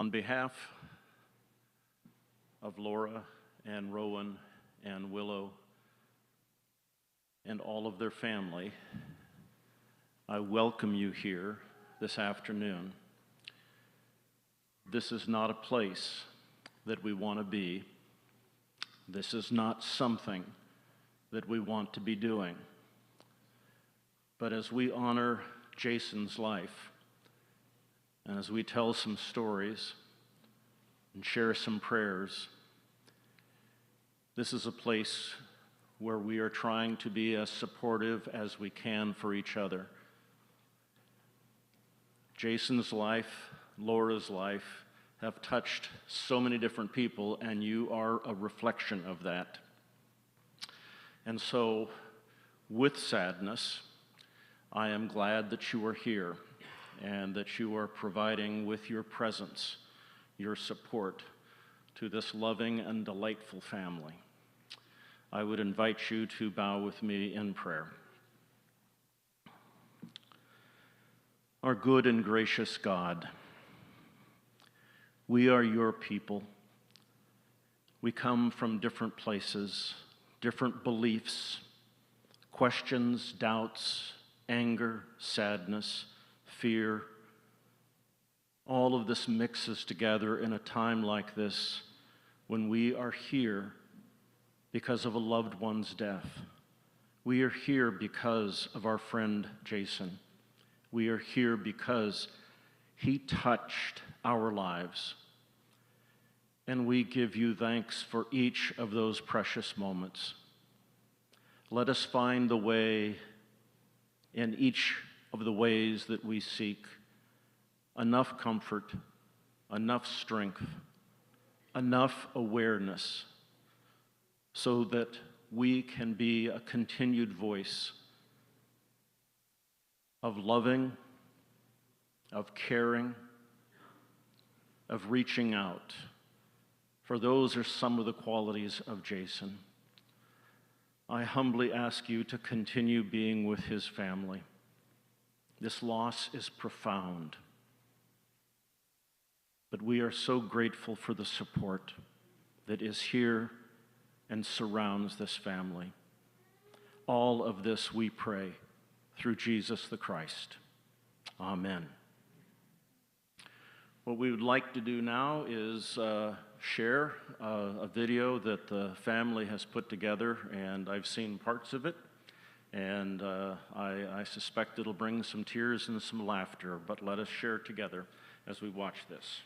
On behalf of Laura and Rowan and Willow and all of their family, I welcome you here this afternoon. This is not a place that we want to be. This is not something that we want to be doing. But as we honor Jason's life, and as we tell some stories and share some prayers, this is a place where we are trying to be as supportive as we can for each other. Jason's life, Laura's life, have touched so many different people, and you are a reflection of that. And so, with sadness, I am glad that you are here and that you are providing with your presence, your support to this loving and delightful family. I would invite you to bow with me in prayer. Our good and gracious God, we are your people. We come from different places, different beliefs, questions, doubts, anger, sadness, fear. All of this mixes together in a time like this when we are here because of a loved one's death. We are here because of our friend Jason. We are here because he touched our lives. And we give you thanks for each of those precious moments. Let us find the way in each of the ways that we seek enough comfort, enough strength, enough awareness so that we can be a continued voice of loving, of caring, of reaching out. For those are some of the qualities of Jason. I humbly ask you to continue being with his family. This loss is profound, but we are so grateful for the support that is here and surrounds this family. All of this we pray through Jesus the Christ. Amen. What we would like to do now is share a video that the family has put together, and I've seen parts of it, and I suspect it'll bring some tears and some laughter, but let us share together as we watch this.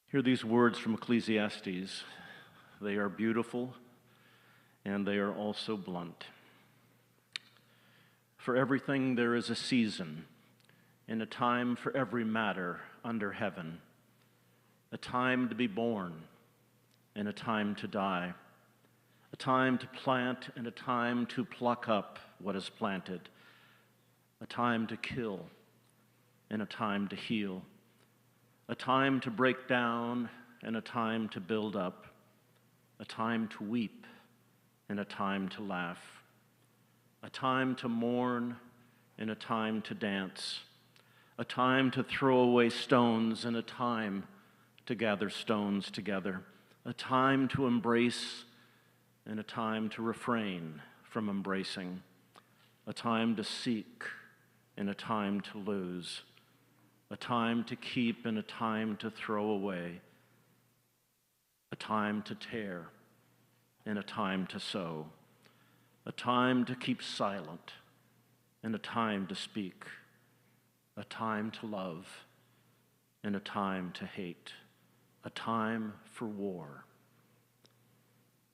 Hear these words from Ecclesiastes. They are beautiful, and they are also blunt. For everything there is a season, and a time for every matter under heaven, a time to be born, and a time to die, a time to plant, and a time to pluck up what is planted, a time to kill, and a time to heal, a time to break down, and a time to build up, a time to weep, and a time to laugh, a time to mourn, and a time to dance, a time to throw away stones, and a time to gather stones together, a time to embrace, and a time to refrain from embracing, a time to seek, and a time to lose, a time to keep, and a time to throw away, a time to tear, and a time to sow, a time to keep silent, and a time to speak, a time to love, and a time to hate, a time for war,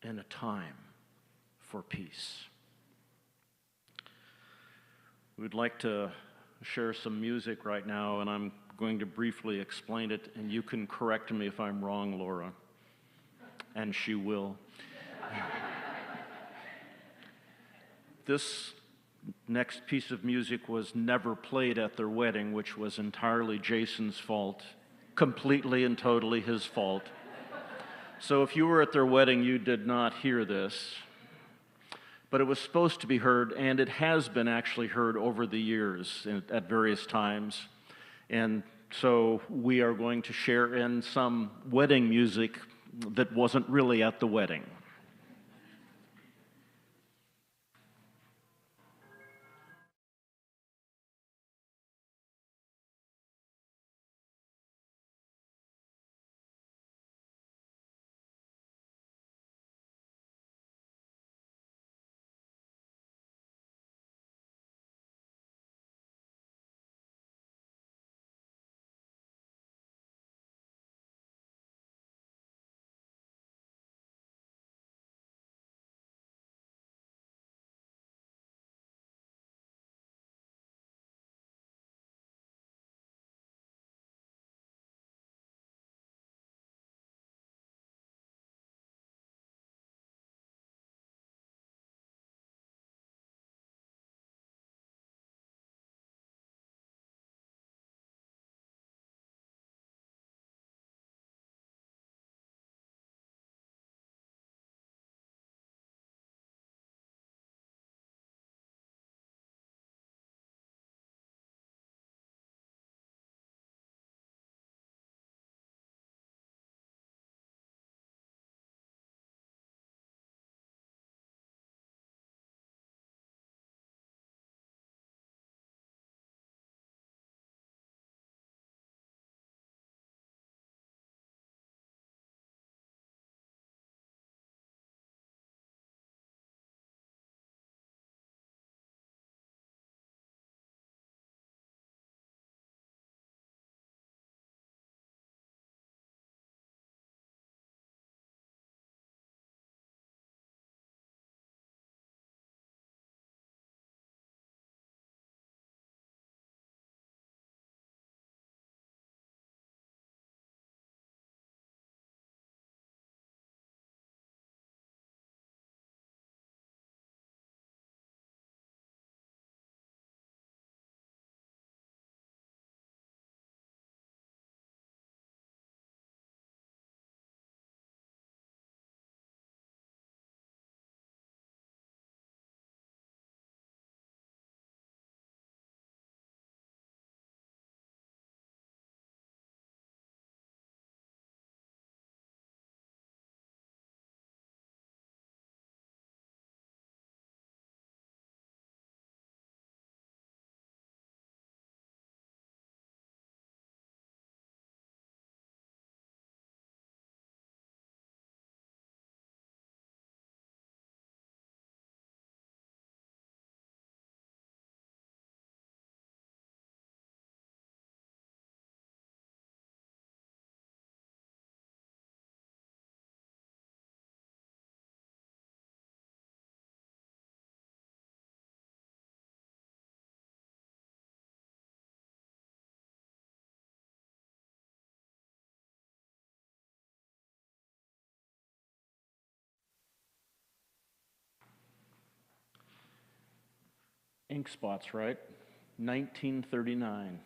and a time for peace. We'd like to share some music right now, and I'm going to briefly explain it, and you can correct me if I'm wrong, Laura, and she will. This next piece of music was never played at their wedding, which was entirely Jason's fault, completely and totally his fault. So if you were at their wedding, you did not hear this. But it was supposed to be heard, and it has been actually heard over the years at various times. And so we are going to share in some wedding music that wasn't really at the wedding. ink spots, right? 1939.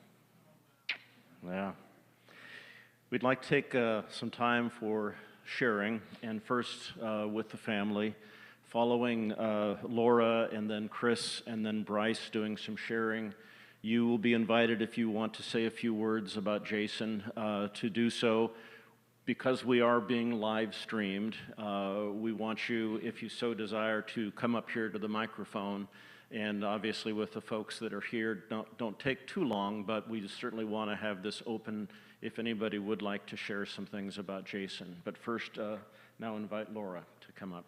Yeah. We'd like to take some time for sharing, and first with the family, following Laura and then Chris and then Bryce doing some sharing. You will be invited, if you want to say a few words about Jason, to do so. Because we are being live streamed, we want you, if you so desire, to come up here to the microphone. And obviously with the folks that are here, don't take too long, but we certainly want to have this open if anybody would like to share some things about Jason. But first, now invite Laura to come up.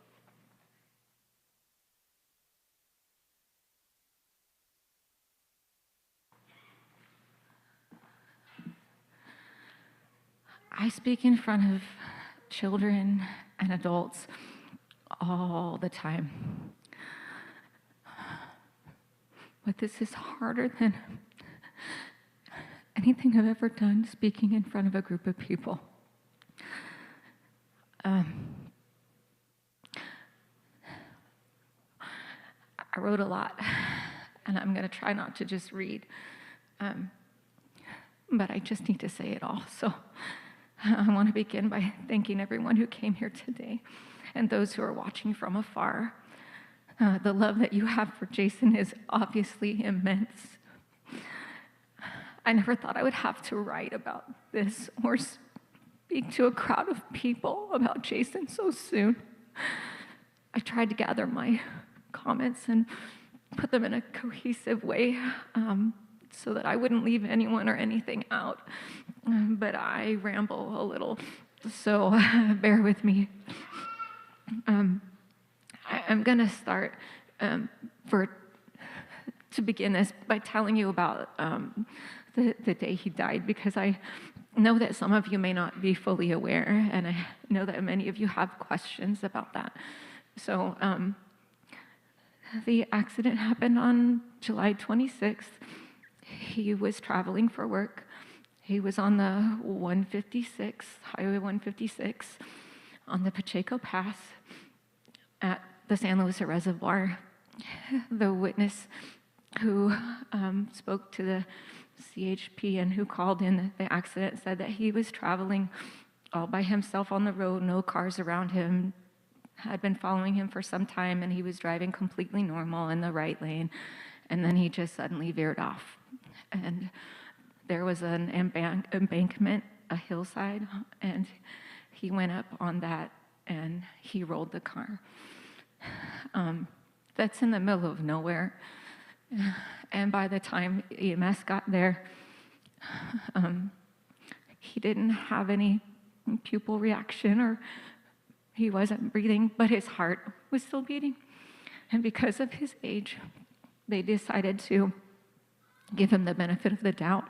I speak in front of children and adults all the time. But this is harder than anything I've ever done, speaking in front of a group of people. I wrote a lot, and I'm going to try not to just read, but I just need to say it all. So I want to begin by thanking everyone who came here today and those who are watching from afar. The love that you have for Jason is obviously immense. I never thought I would have to write about this or speak to a crowd of people about Jason so soon. I tried to gather my comments and put them in a cohesive way so that I wouldn't leave anyone or anything out. But I ramble a little, so bear with me. I'm going to start to begin this by telling you about the day he died, because I know that some of you may not be fully aware, and I know that many of you have questions about that. So the accident happened on July 26th. He was traveling for work. He was on the 156, Highway 156, on the Pacheco Pass at the San Luis Reservoir. The witness who spoke to the CHP and who called in the accident said that he was traveling all by himself on the road, no cars around him, had been following him for some time, and he was driving completely normal in the right lane, and then he just suddenly veered off. And there was an embankment, a hillside, and he went up on that and he rolled the car. That's in the middle of nowhere. And by the time EMS got there, he didn't have any pupil reaction, or he wasn't breathing, but his heart was still beating. And because of his age, they decided to give him the benefit of the doubt,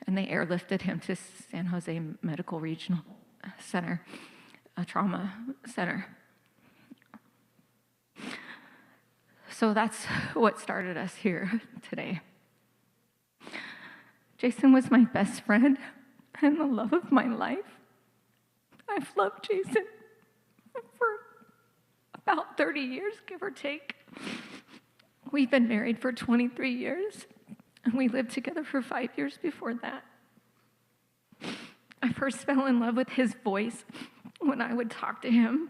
and they airlifted him to San Jose Medical Regional Center, a trauma center. So that's what started us here today. Jason was my best friend and the love of my life. I've loved Jason for about 30 years, give or take. We've been married for 23 years, and we lived together for 5 years before that. I first fell in love with his voice when I would talk to him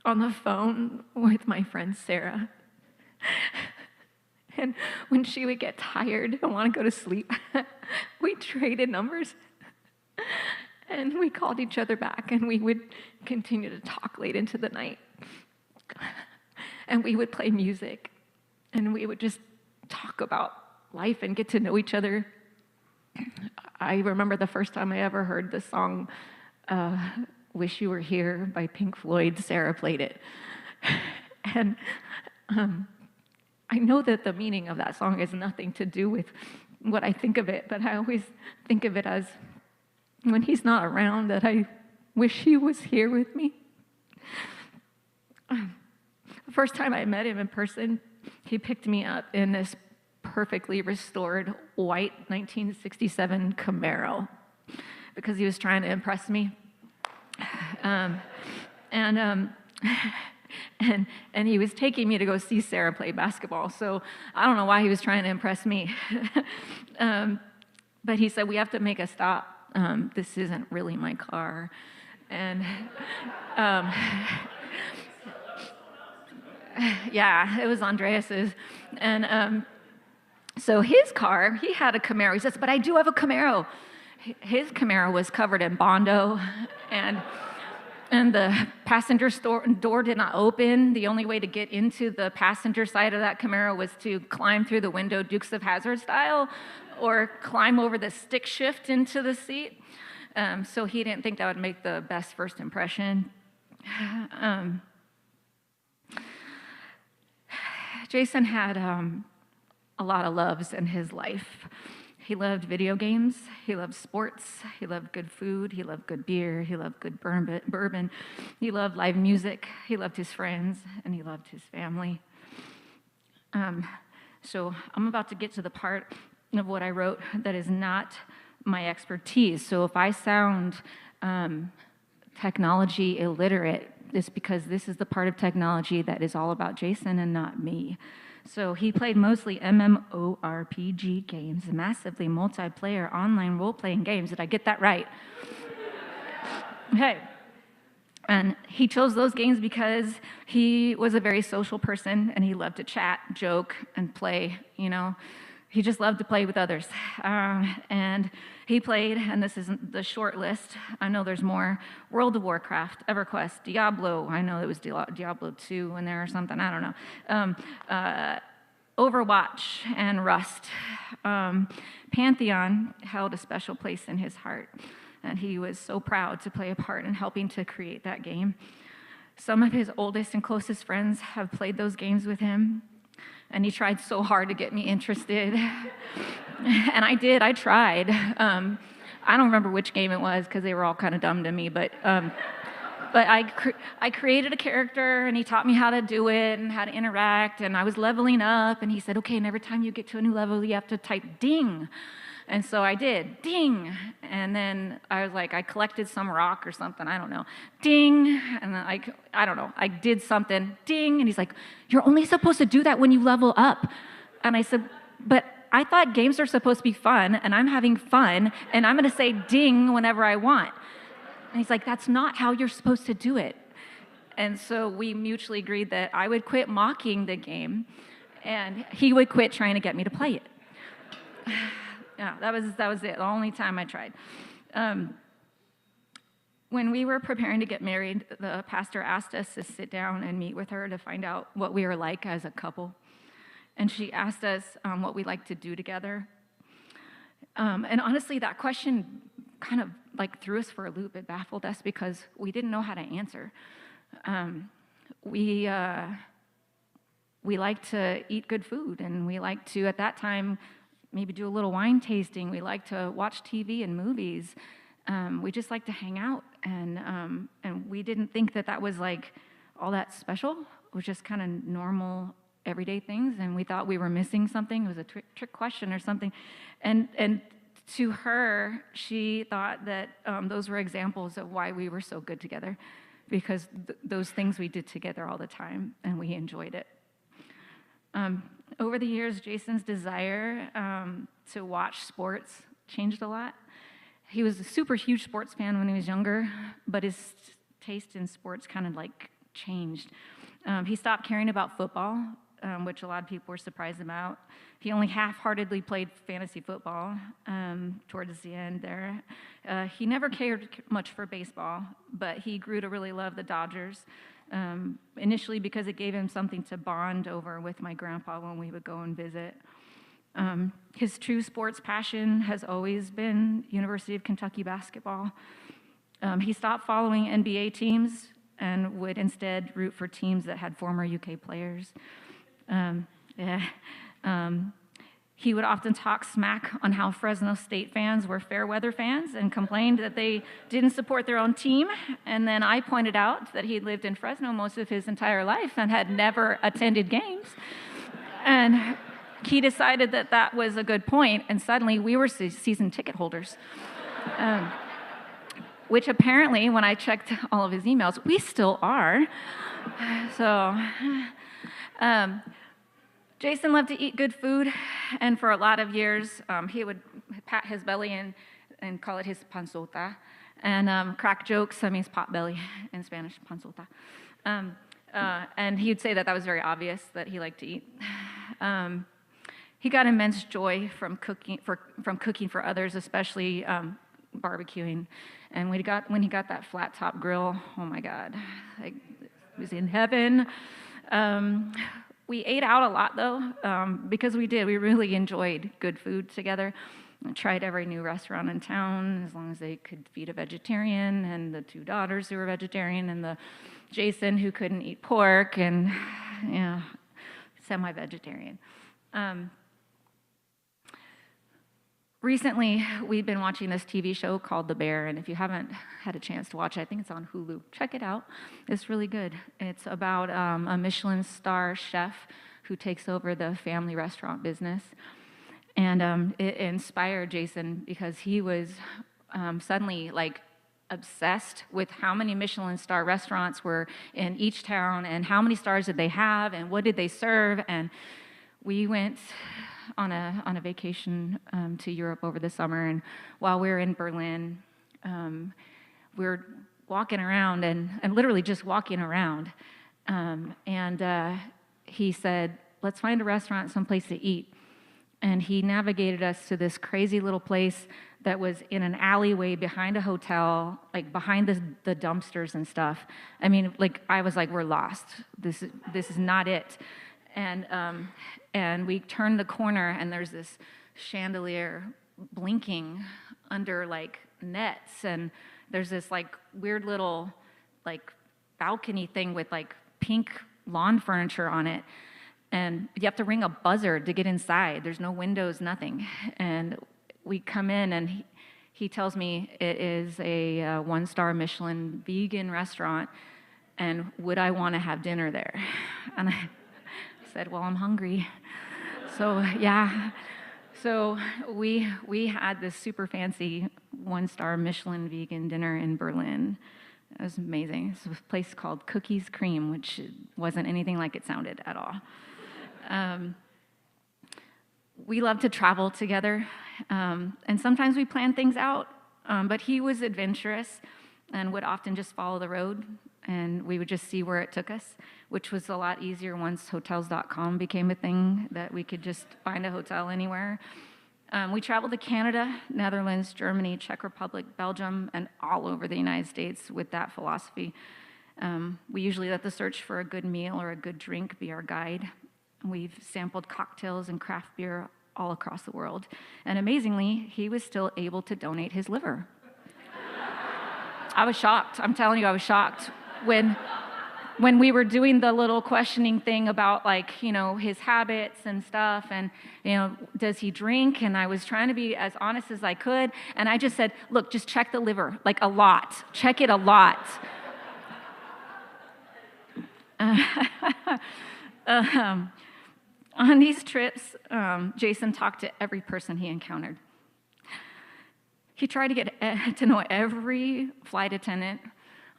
on the phone with my friend Sarah. And when she would get tired and want to go to sleep, we traded numbers. And we called each other back, and we would continue to talk late into the night. And we would play music, and we would just talk about life and get to know each other. I remember the first time I ever heard the song Wish You Were Here by Pink Floyd. Sarah played it. And I know that the meaning of that song has nothing to do with what I think of it, but I always think of it as when he's not around, that I wish he was here with me. The first time I met him in person, he picked me up in this perfectly restored white 1967 Camaro because he was trying to impress me. and he was taking me to go see Sarah play basketball. So I don't know why he was trying to impress me. But he said, we have to make a stop. This isn't really my car. And yeah, it was Andreas's. And so his car, he had a Camaro. He says, but I do have a Camaro. His Camaro was covered in Bondo, and the passenger door did not open. The only way to get into the passenger side of that Camaro was to climb through the window Dukes of Hazzard style, or climb over the stick shift into the seat. So he didn't think that would make the best first impression. Jason had a lot of loves in his life. He loved video games, he loved sports, he loved good food, he loved good beer, he loved good bourbon, he loved live music, he loved his friends, and he loved his family. So I'm about to get to the part of what I wrote that is not my expertise. So if I sound technology illiterate, it's because this is the part of technology that is all about Jason and not me. So he played mostly MMORPG games, massively multiplayer online role-playing games. Did I get that right? Okay. And he chose those games because he was a very social person, and he loved to chat, joke, and play, you know. He just loved to play with others. And he played, and this isn't the short list, I know there's more, World of Warcraft, EverQuest, Diablo, I know it was Diablo 2 in there or something, I don't know. Overwatch and Rust. Pantheon held a special place in his heart, and he was so proud to play a part in helping to create that game. Some of his oldest and closest friends have played those games with him, and he tried so hard to get me interested. And I tried. I don't remember which game it was because they were all kind of dumb to me, but I created a character, and he taught me how to do it and how to interact, and I was leveling up, and he said, okay, and every time you get to a new level, you have to type ding. And so I did, ding, and then I was like, I collected some rock or something, I don't know, ding, and then I don't know, I did something, ding, and he's like, you're only supposed to do that when you level up. And I said, but I thought games are supposed to be fun, and I'm having fun, and I'm gonna say ding whenever I want. And he's like, that's not how you're supposed to do it. And so we mutually agreed that I would quit mocking the game, and he would quit trying to get me to play it. Yeah, that was it, the only time I tried. When we were preparing to get married, the pastor asked us to sit down and meet with her to find out what we were like as a couple. And she asked us what we like to do together. And honestly, that question kind of like threw us for a loop. It baffled us because we didn't know how to answer. We like to eat good food, and we like to, at that time, maybe do a little wine tasting. We like to watch TV and movies. We just like to hang out, and we didn't think that was like all that special. It was just kind of normal, everyday things, and we thought we were missing something. It was a trick question or something, and to her, she thought that those were examples of why we were so good together, because those things we did together all the time, and we enjoyed it. Over the years, Jason's desire to watch sports changed a lot. He was a super huge sports fan when he was younger, but his taste in sports kind of like changed. He stopped caring about football, which a lot of people were surprised about. He only half-heartedly played fantasy football towards the end there. He never cared much for baseball, but he grew to really love the Dodgers. Initially because it gave him something to bond over with my grandpa when we would go and visit. His true sports passion has always been University of Kentucky basketball. He stopped following NBA teams and would instead root for teams that had former UK players. He would often talk smack on how Fresno State fans were fair weather fans and complained that they didn't support their own team. And then I pointed out that he lived in Fresno most of his entire life and had never attended games. And he decided that was a good point, and suddenly we were season ticket holders. which apparently, when I checked all of his emails, we still are. So, Jason loved to eat good food, and for a lot of years, he would pat his belly and call it his panzota, and crack jokes. That means pot belly in Spanish, panzota. And he'd say that was very obvious that he liked to eat. He got immense joy from cooking for others, especially barbecuing. And when he got that flat top grill, oh my God, like, it was in heaven. We ate out a lot though, because we really enjoyed good food together. I tried every new restaurant in town, as long as they could feed a vegetarian, and the 2 daughters who were vegetarian, and the Jason who couldn't eat pork, and semi-vegetarian. Recently, we've been watching this TV show called The Bear, and if you haven't had a chance to watch it, I think it's on Hulu. Check it out. It's really good. It's about a Michelin star chef who takes over the family restaurant business. And it inspired Jason because he was suddenly like obsessed with how many Michelin star restaurants were in each town and how many stars did they have and what did they serve. And we went on a vacation to Europe over the summer, and while we were in Berlin, we were walking around and literally just walking around. He said, "Let's find a restaurant, someplace to eat." And he navigated us to this crazy little place that was in an alleyway behind a hotel, like behind the dumpsters and stuff. I mean, like, I was like, we're lost. This is not it. And we turned the corner, and there's this chandelier blinking under like nets, and there's this like weird little like balcony thing with like pink lawn furniture on it. And you have to ring a buzzer to get inside. There's no windows, nothing. And we come in, and he tells me it is a 1-star Michelin vegan restaurant, and would I want to have dinner there? And I said, well, I'm hungry. So yeah. So we had this super fancy 1-star Michelin vegan dinner in Berlin. It was amazing. It's a place called Cookies Cream, which wasn't anything like it sounded at all. We love to travel together, and sometimes we plan things out, but he was adventurous and would often just follow the road, and we would just see where it took us, which was a lot easier once Hotels.com became a thing, that we could just find a hotel anywhere. We traveled to Canada, Netherlands, Germany, Czech Republic, Belgium, and all over the United States with that philosophy. We usually let the search for a good meal or a good drink be our guide. We've sampled cocktails and craft beer all across the world. And amazingly, he was still able to donate his liver. I was shocked. I'm telling you, I was shocked. When we were doing the little questioning thing about, like, you know, his habits and stuff, and, you know, does he drink? And I was trying to be as honest as I could. And I just said, look, just check the liver, like a lot. Check it a lot. On these trips, Jason talked to every person he encountered. He tried to get to know every flight attendant.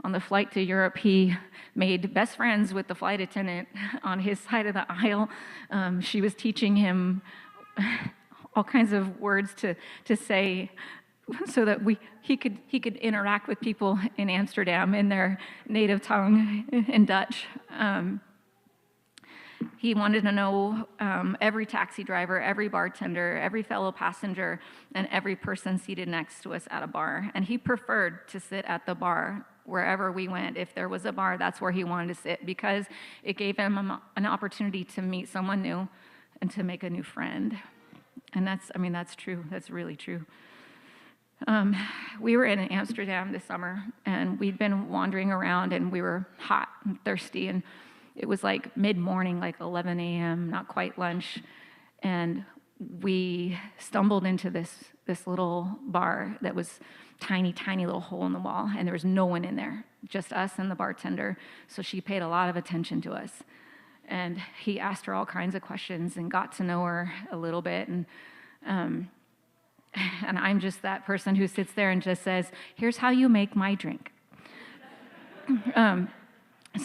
On the flight to Europe, he made best friends with the flight attendant on his side of the aisle. She was teaching him all kinds of words to say so that he could interact with people in Amsterdam in their native tongue, in Dutch. He wanted to know every taxi driver, every bartender, every fellow passenger, and every person seated next to us at a bar. And he preferred to sit at the bar wherever we went. If there was a bar, that's where he wanted to sit, because it gave him an opportunity to meet someone new and to make a new friend. And that's true. That's really true. We were in Amsterdam this summer, and we'd been wandering around, and we were hot and thirsty, and it was like mid-morning, like 11 a.m., not quite lunch, and we stumbled into this little bar that was tiny little hole in the wall, and there was no one in there, just us and the bartender. So she paid a lot of attention to us, and he asked her all kinds of questions and got to know her a little bit. And And I'm just that person who sits there and just says, here's how you make my drink.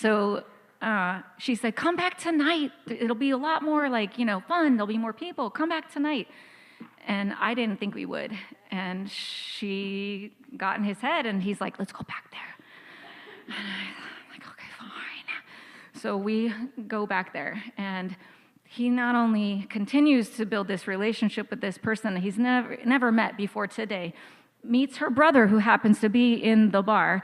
So she said, come back tonight. It'll be a lot more fun. There'll be more people. Come back tonight. And I didn't think we would. And she got in his head, and he's like, let's go back there. And I'm like, okay, fine. So we go back there, and he not only continues to build this relationship with this person that he's never met before today, meets her brother who happens to be in the bar.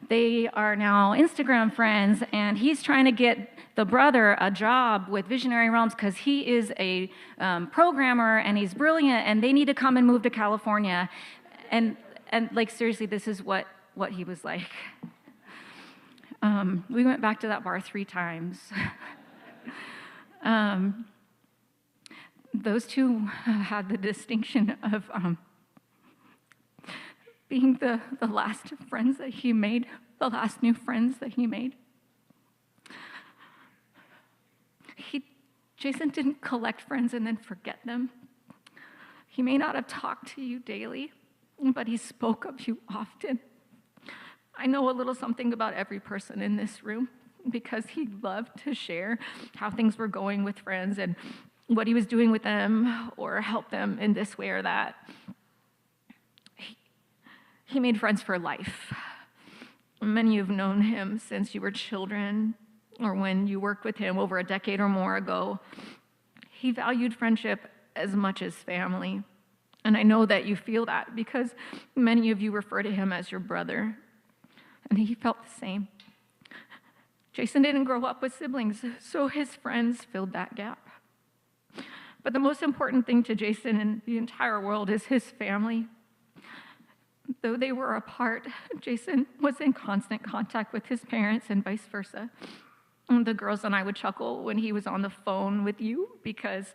They are now Instagram friends, and he's trying to get the brother a job with Visionary Realms because he is a programmer and he's brilliant, and they need to come and move to California. And seriously, this is what he was like. We went back to that bar 3 times. Those two had the distinction of being the last friends that he made, the last new friends that he made. Jason didn't collect friends and then forget them. He may not have talked to you daily, but he spoke of you often. I know a little something about every person in this room because he loved to share how things were going with friends and what he was doing with them or help them in this way or that. He made friends for life. Many of you have known him since you were children or when you worked with him over a decade or more ago. He valued friendship as much as family. And I know that you feel that because many of you refer to him as your brother. And he felt the same. Jason didn't grow up with siblings, so his friends filled that gap. But the most important thing to Jason in the entire world is his family. Though they were apart, Jason was in constant contact with his parents and vice versa. The girls and I would chuckle when he was on the phone with you because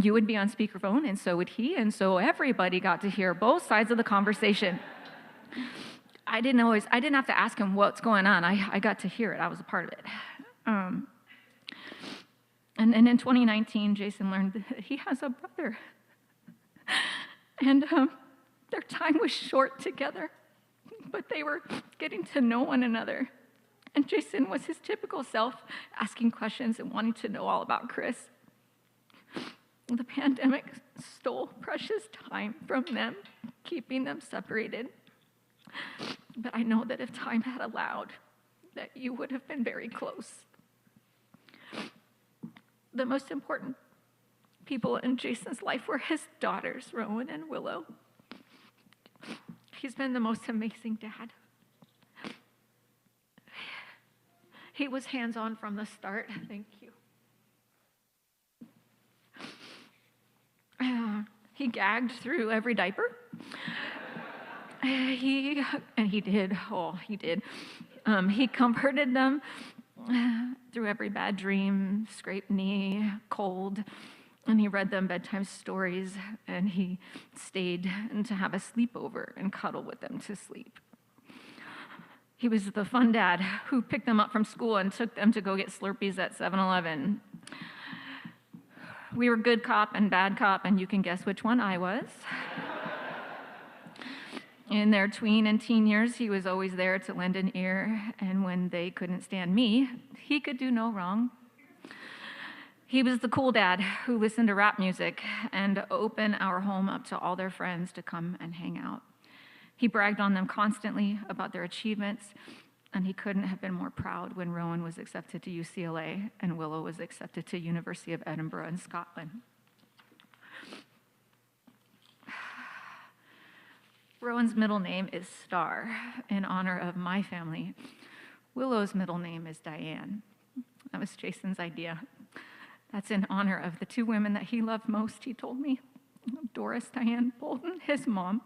you would be on speakerphone and so would he, and so everybody got to hear both sides of the conversation. I didn't have to ask him what's going on. I got to hear it. I was a part of it. And in 2019, Jason learned that he has a brother. And their time was short together, but they were getting to know one another. And Jason was his typical self, asking questions and wanting to know all about Chris. The pandemic stole precious time from them, keeping them separated. But I know that if time had allowed, that you would have been very close. The most important people in Jason's life were his daughters, Rowan and Willow. He's been the most amazing dad. He was hands-on from the start. Thank you. He gagged through every diaper. He did. He comforted them through every bad dream, scraped knee, cold, and he read them bedtime stories, and he stayed to have a sleepover and cuddle with them to sleep. He was the fun dad who picked them up from school and took them to go get Slurpees at 7-Eleven. We were good cop and bad cop, and you can guess which one I was. In their tween and teen years, he was always there to lend an ear, and when they couldn't stand me, he could do no wrong. He was the cool dad who listened to rap music and opened our home up to all their friends to come and hang out. He bragged on them constantly about their achievements, and he couldn't have been more proud when Rowan was accepted to UCLA and Willow was accepted to University of Edinburgh in Scotland. Rowan's middle name is Star, in honor of my family. Willow's middle name is Diane. That was Jason's idea. That's in honor of the 2 women that he loved most, he told me. Doris Diane Bolton, his mom,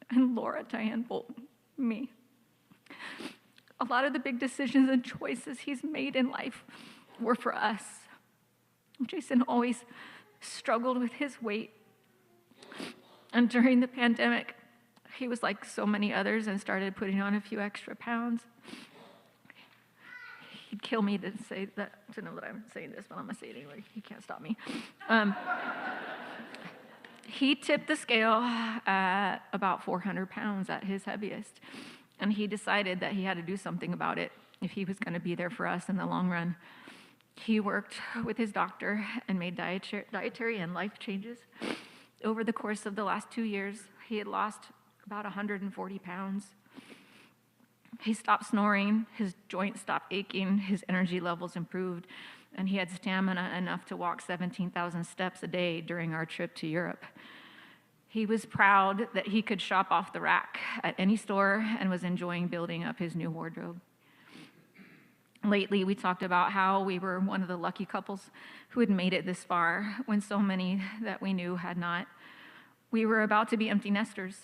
and Laura Diane Bolton, me. A lot of the big decisions and choices he's made in life were for us. Jason always struggled with his weight. And during the pandemic, he was like so many others and started putting on a few extra pounds. He'd kill me to say that, to know that I'm saying this, but I'm going to say it anyway. He can't stop me. He tipped the scale at about 400 pounds at his heaviest, and he decided that he had to do something about it if he was going to be there for us in the long run. He worked with his doctor and made dietary and life changes. Over the course of the last 2 years, he had lost about 140 pounds. He stopped snoring, his joints stopped aching, his energy levels improved, and he had stamina enough to walk 17,000 steps a day during our trip to Europe. He was proud that he could shop off the rack at any store and was enjoying building up his new wardrobe. Lately, we talked about how we were one of the lucky couples who had made it this far when so many that we knew had not. We were about to be empty nesters.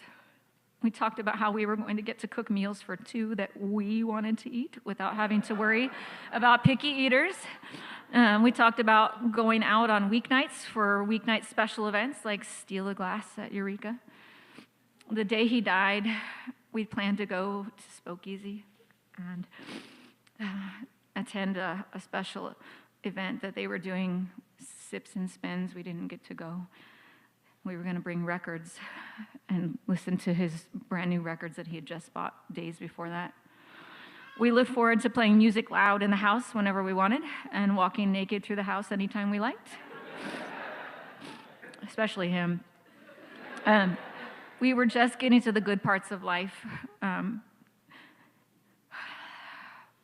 We talked about how we were going to get to cook meals for two that we wanted to eat without having to worry about picky eaters. We talked about going out on weeknights for weeknight special events like Steal a Glass at Eureka. The day he died, we planned to go to Speakeasy and attend a special event that they were doing, Sips and Spins. We didn't get to go. We were going to bring records and listen to his brand new records that he had just bought days before that. We looked forward to playing music loud in the house whenever we wanted and walking naked through the house anytime we liked, especially him. We were just getting to the good parts of life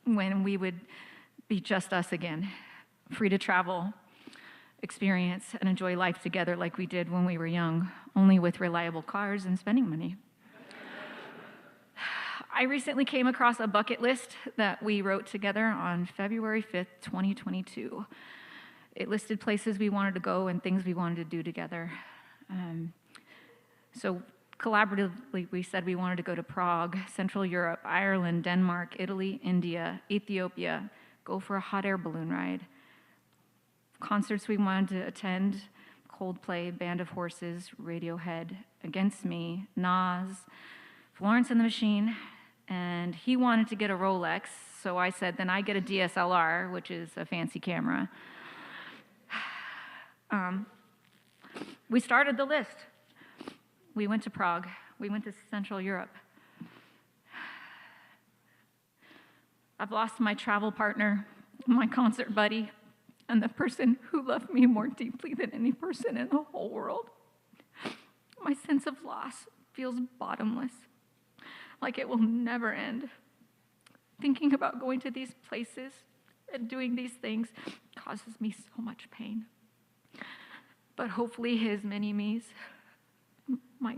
when we would be just us again, free to travel, experience, and enjoy life together like we did when we were young, only with reliable cars and spending money. I recently came across a bucket list that we wrote together on February 5th, 2022. It listed places we wanted to go and things we wanted to do together. So collaboratively, we said we wanted to go to Prague, Central Europe, Ireland, Denmark, Italy, India, Ethiopia, go for a hot air balloon ride. Concerts we wanted to attend: Coldplay, Band of Horses, Radiohead, Against Me, Nas, Florence and the Machine, and he wanted to get a Rolex, so I said, then I get a DSLR, which is a fancy camera. We started the list. We went to Prague. We went to Central Europe. I've lost my travel partner, my concert buddy, and the person who loved me more deeply than any person in the whole world. My sense of loss feels bottomless, like it will never end. Thinking about going to these places and doing these things causes me so much pain. But hopefully his mini-me's, my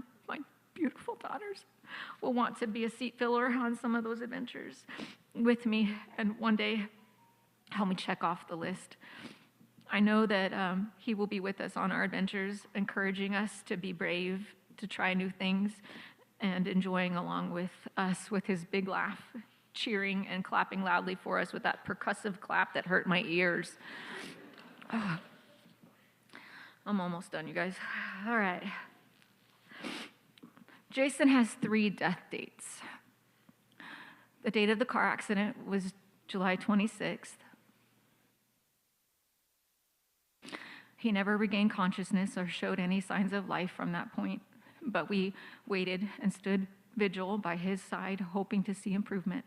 beautiful daughters, will want to be a seat filler on some of those adventures with me and one day help me check off the list. I know that he will be with us on our adventures, encouraging us to be brave, to try new things, and enjoying along with us with his big laugh, cheering and clapping loudly for us with that percussive clap that hurt my ears. Oh, I'm almost done, you guys. All right. Jason has 3 death dates. The date of the car accident was July 26th. He never regained consciousness or showed any signs of life from that point, but we waited and stood vigil by his side, hoping to see improvement.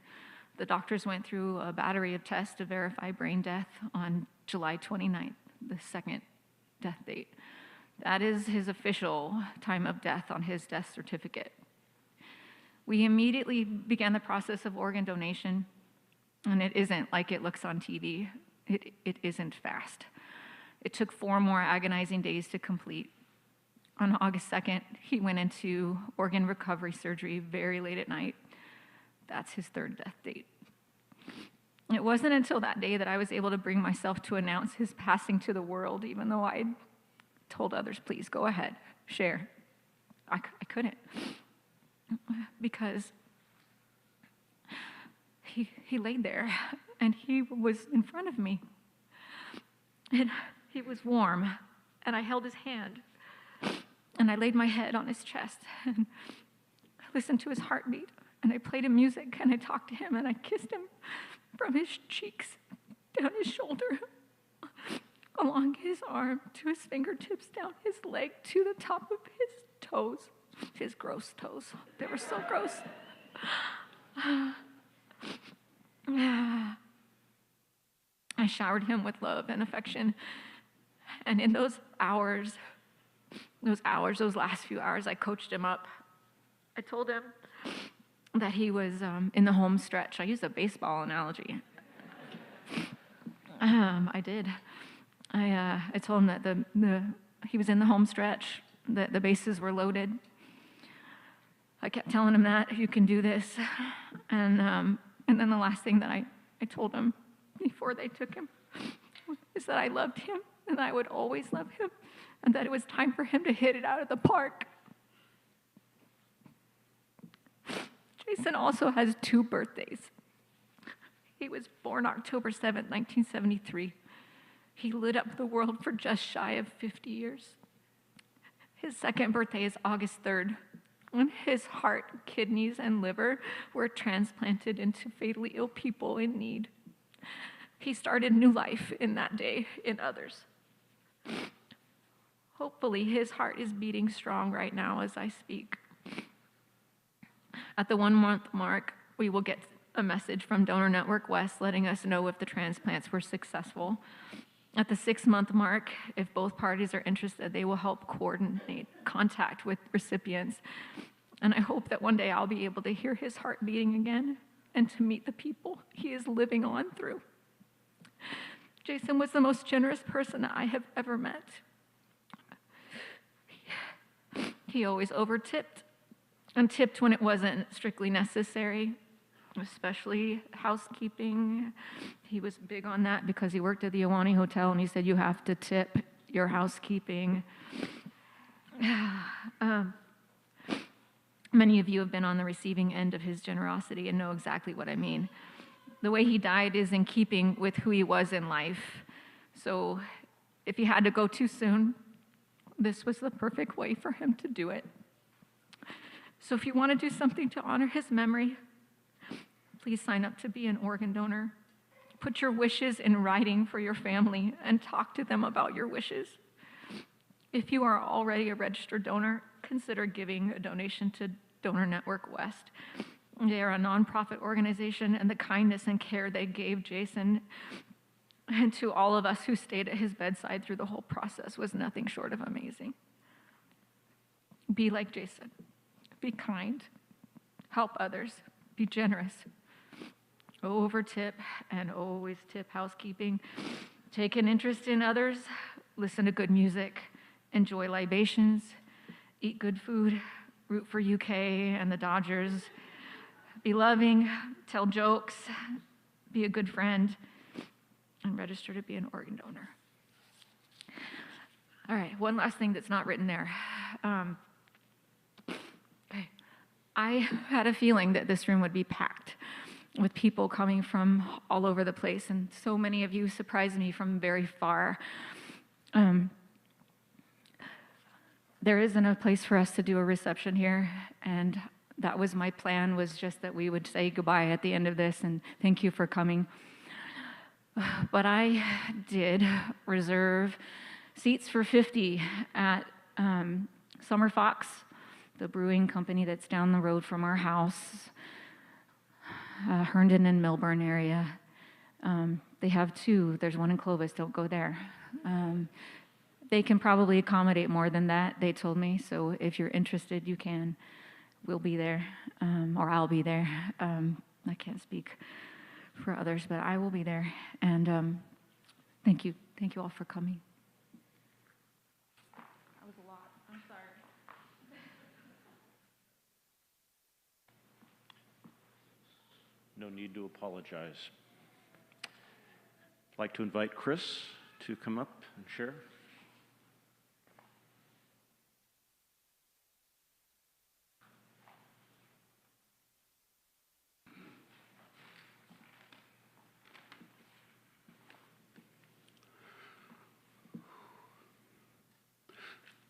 The doctors went through a battery of tests to verify brain death on July 29th, the second death date. That is his official time of death on his death certificate. We immediately began the process of organ donation, and it isn't like it looks on TV. It isn't fast. It took 4 more agonizing days to complete. On August 2nd, he went into organ recovery surgery very late at night. That's his 3rd death date. It wasn't until that day that I was able to bring myself to announce his passing to the world, even though I told others, please go ahead, share. I couldn't, because he laid there and he was in front of me, and he was warm, and I held his hand, and I laid my head on his chest, and I listened to his heartbeat, and I played him music, and I talked to him, and I kissed him from his cheeks down his shoulder, along his arm, to his fingertips, down his leg, to the top of his toes, his gross toes. They were so gross. I showered him with love and affection. And in those last few hours, I coached him up. I told him that he was in the home stretch. I used a baseball analogy. I did. I told him that he was in the home stretch, that the bases were loaded. I kept telling him that you can do this, and then the last thing that I told him before they took him is that I loved him and I would always love him, and that it was time for him to hit it out of the park. Jason also has 2 birthdays. He was born October 7th, 1973. He lit up the world for just shy of 50 years. His second birthday is August 3rd, when his heart, kidneys, and liver were transplanted into fatally ill people in need. He started new life in that day in others. Hopefully, his heart is beating strong right now as I speak. At the 1-month mark, we will get a message from Donor Network West letting us know if the transplants were successful. At the 6-month mark, if both parties are interested, they will help coordinate contact with recipients. And I hope that one day I'll be able to hear his heart beating again and to meet the people he is living on through. Jason was the most generous person I have ever met. He always over-tipped and tipped when it wasn't strictly necessary, especially housekeeping. He was big on that because he worked at the Iwani Hotel, and he said, you have to tip your housekeeping. Many of you have been on the receiving end of his generosity and know exactly what I mean. The way he died is in keeping with who he was in life. So if he had to go too soon, this was the perfect way for him to do it. So if you want to do something to honor his memory, please sign up to be an organ donor. Put your wishes in writing for your family and talk to them about your wishes. If you are already a registered donor, consider giving a donation to Donor Network West. They are a nonprofit organization, and the kindness and care they gave Jason and to all of us who stayed at his bedside through the whole process was nothing short of amazing. Be like Jason. Be kind. Help others. Be generous. Over tip and always tip housekeeping. Take an interest in others. Listen to good music. Enjoy libations. Eat good food. Root for UK and the Dodgers. Be loving. Tell jokes. Be a good friend. And register to be an organ donor. All right, one last thing that's not written there. I had a feeling that this room would be packed with people coming from all over the place, and so many of you surprised me from very far. There isn't a place for us to do a reception here, and that was my plan, was just that we would say goodbye at the end of this, and thank you for coming. But I did reserve seats for 50 at Summer Fox, the brewing company that's down the road from our house, Herndon and Melbourne area. They have 2. There's one in Clovis. Don't go there. They can probably accommodate more than that, they told me. So if you're interested, you can. We'll be there, or I'll be there. I can't speak for others, but I will be there. And thank you. Thank you all for coming. That was a lot. I'm sorry. No need to apologize. I'd like to invite Chris to come up and share.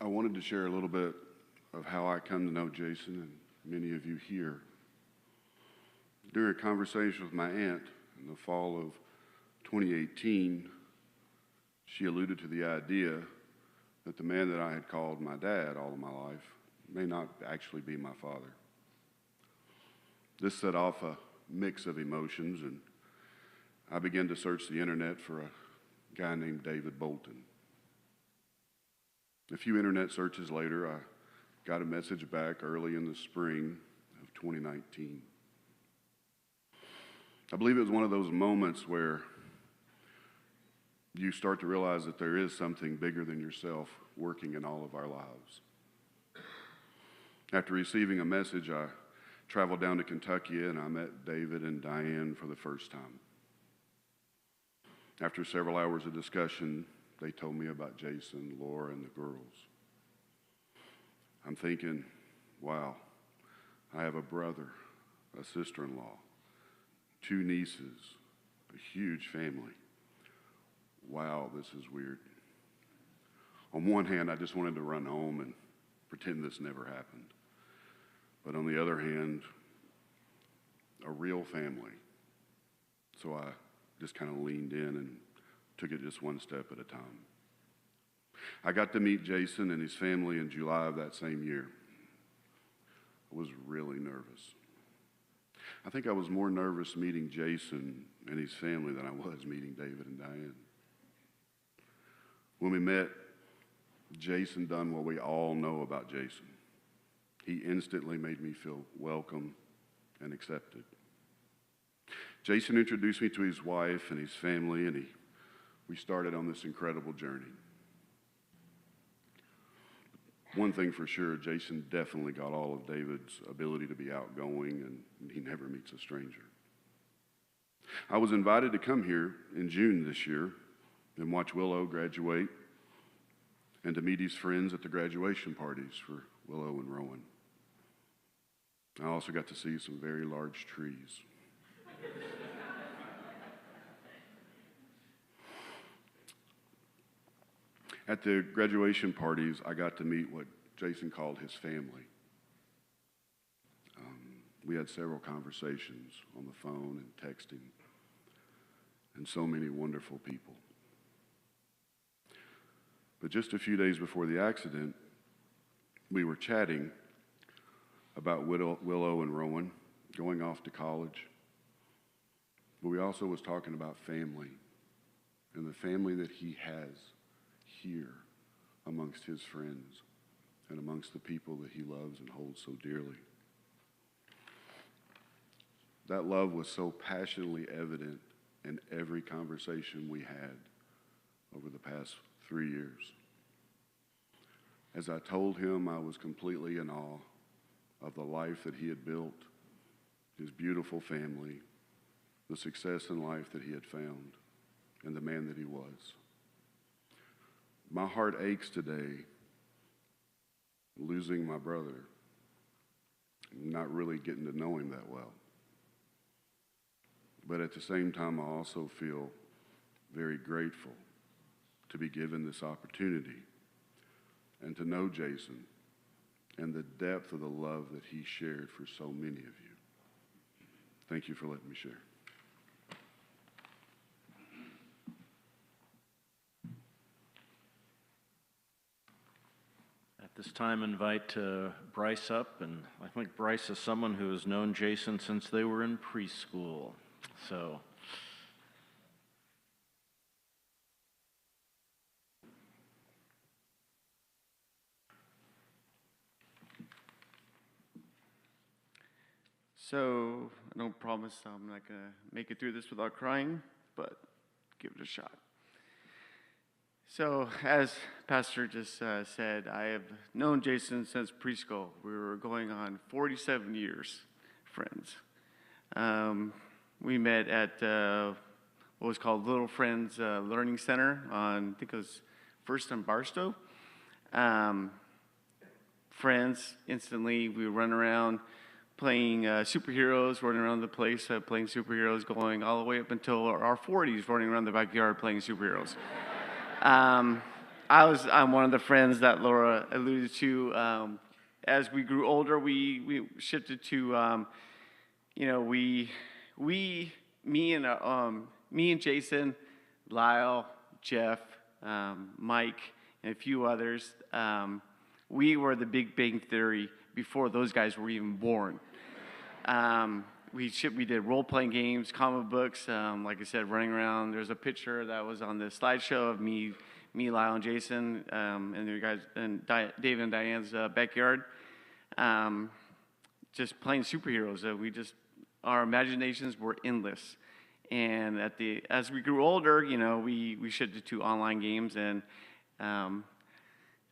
I wanted to share a little bit of how I come to know Jason and many of you here. During a conversation with my aunt in the fall of 2018, she alluded to the idea that the man that I had called my dad all of my life may not actually be my father. This set off a mix of emotions, and I began to search the internet for a guy named David Bolton. A few internet searches later, I got a message back early in the spring of 2019. I believe it was one of those moments where you start to realize that there is something bigger than yourself working in all of our lives. After receiving a message, I traveled down to Kentucky and I met David and Diane for the first time. After several hours of discussion, they told me about Jason, Laura, and the girls. I'm thinking, wow, I have a brother, a sister-in-law, 2 nieces, a huge family. Wow, this is weird. On one hand, I just wanted to run home and pretend this never happened. But on the other hand, a real family. So I just kind of leaned in and took it just one step at a time. I got to meet Jason and his family in July of that same year. I was really nervous. I think I was more nervous meeting Jason and his family than I was meeting David and Diane. When we met, Jason done what we all know about Jason. He instantly made me feel welcome and accepted. Jason introduced me to his wife and his family, and we started on this incredible journey. One thing for sure, Jason definitely got all of David's ability to be outgoing, and he never meets a stranger. I was invited to come here in June this year and watch Willow graduate and to meet his friends at the graduation parties for Willow and Rowan. I also got to see some very large trees. At the graduation parties, I got to meet what Jason called his family. We had several conversations on the phone and texting, and so many wonderful people. But just a few days before the accident, we were chatting about Willow and Rowan going off to college. But we also was talking about family and the family that he has here amongst his friends and amongst the people that he loves and holds so dearly. That love was so passionately evident in every conversation we had over the past 3 years. As I told him, I was completely in awe of the life that he had built, his beautiful family, the success in life that he had found, and the man that he was. My heart aches today losing my brother, not really getting to know him that well. But at the same time, I also feel very grateful to be given this opportunity and to know Jason and the depth of the love that he shared for so many of you. Thank you for letting me share. At this time, invite Bryce up, and I think Bryce is someone who has known Jason since they were in preschool. So, I don't promise I'm not going to make it through this without crying, but give it a shot. So, as Pastor just said, I have known Jason since preschool. We were going on 47 years, friends. We met at what was called Little Friends Learning Center on, I think it was First and Barstow. Friends, instantly, we would run around playing superheroes, running around the place, playing superheroes, going all the way up until our 40s, running around the backyard playing superheroes. I'm one of the friends that Laura alluded to. As we grew older, we shifted to, me and Jason, Lyle, Jeff, Mike, and a few others We were the Big Bang Theory before those guys were even born. We did role-playing games, comic books, like I said, running around. There's a picture that was on the slideshow of me, Lyle, and Jason, and the guys, and Dave and Diane's backyard, just playing superheroes. Our imaginations were endless. And as we grew older, we shifted to online games, and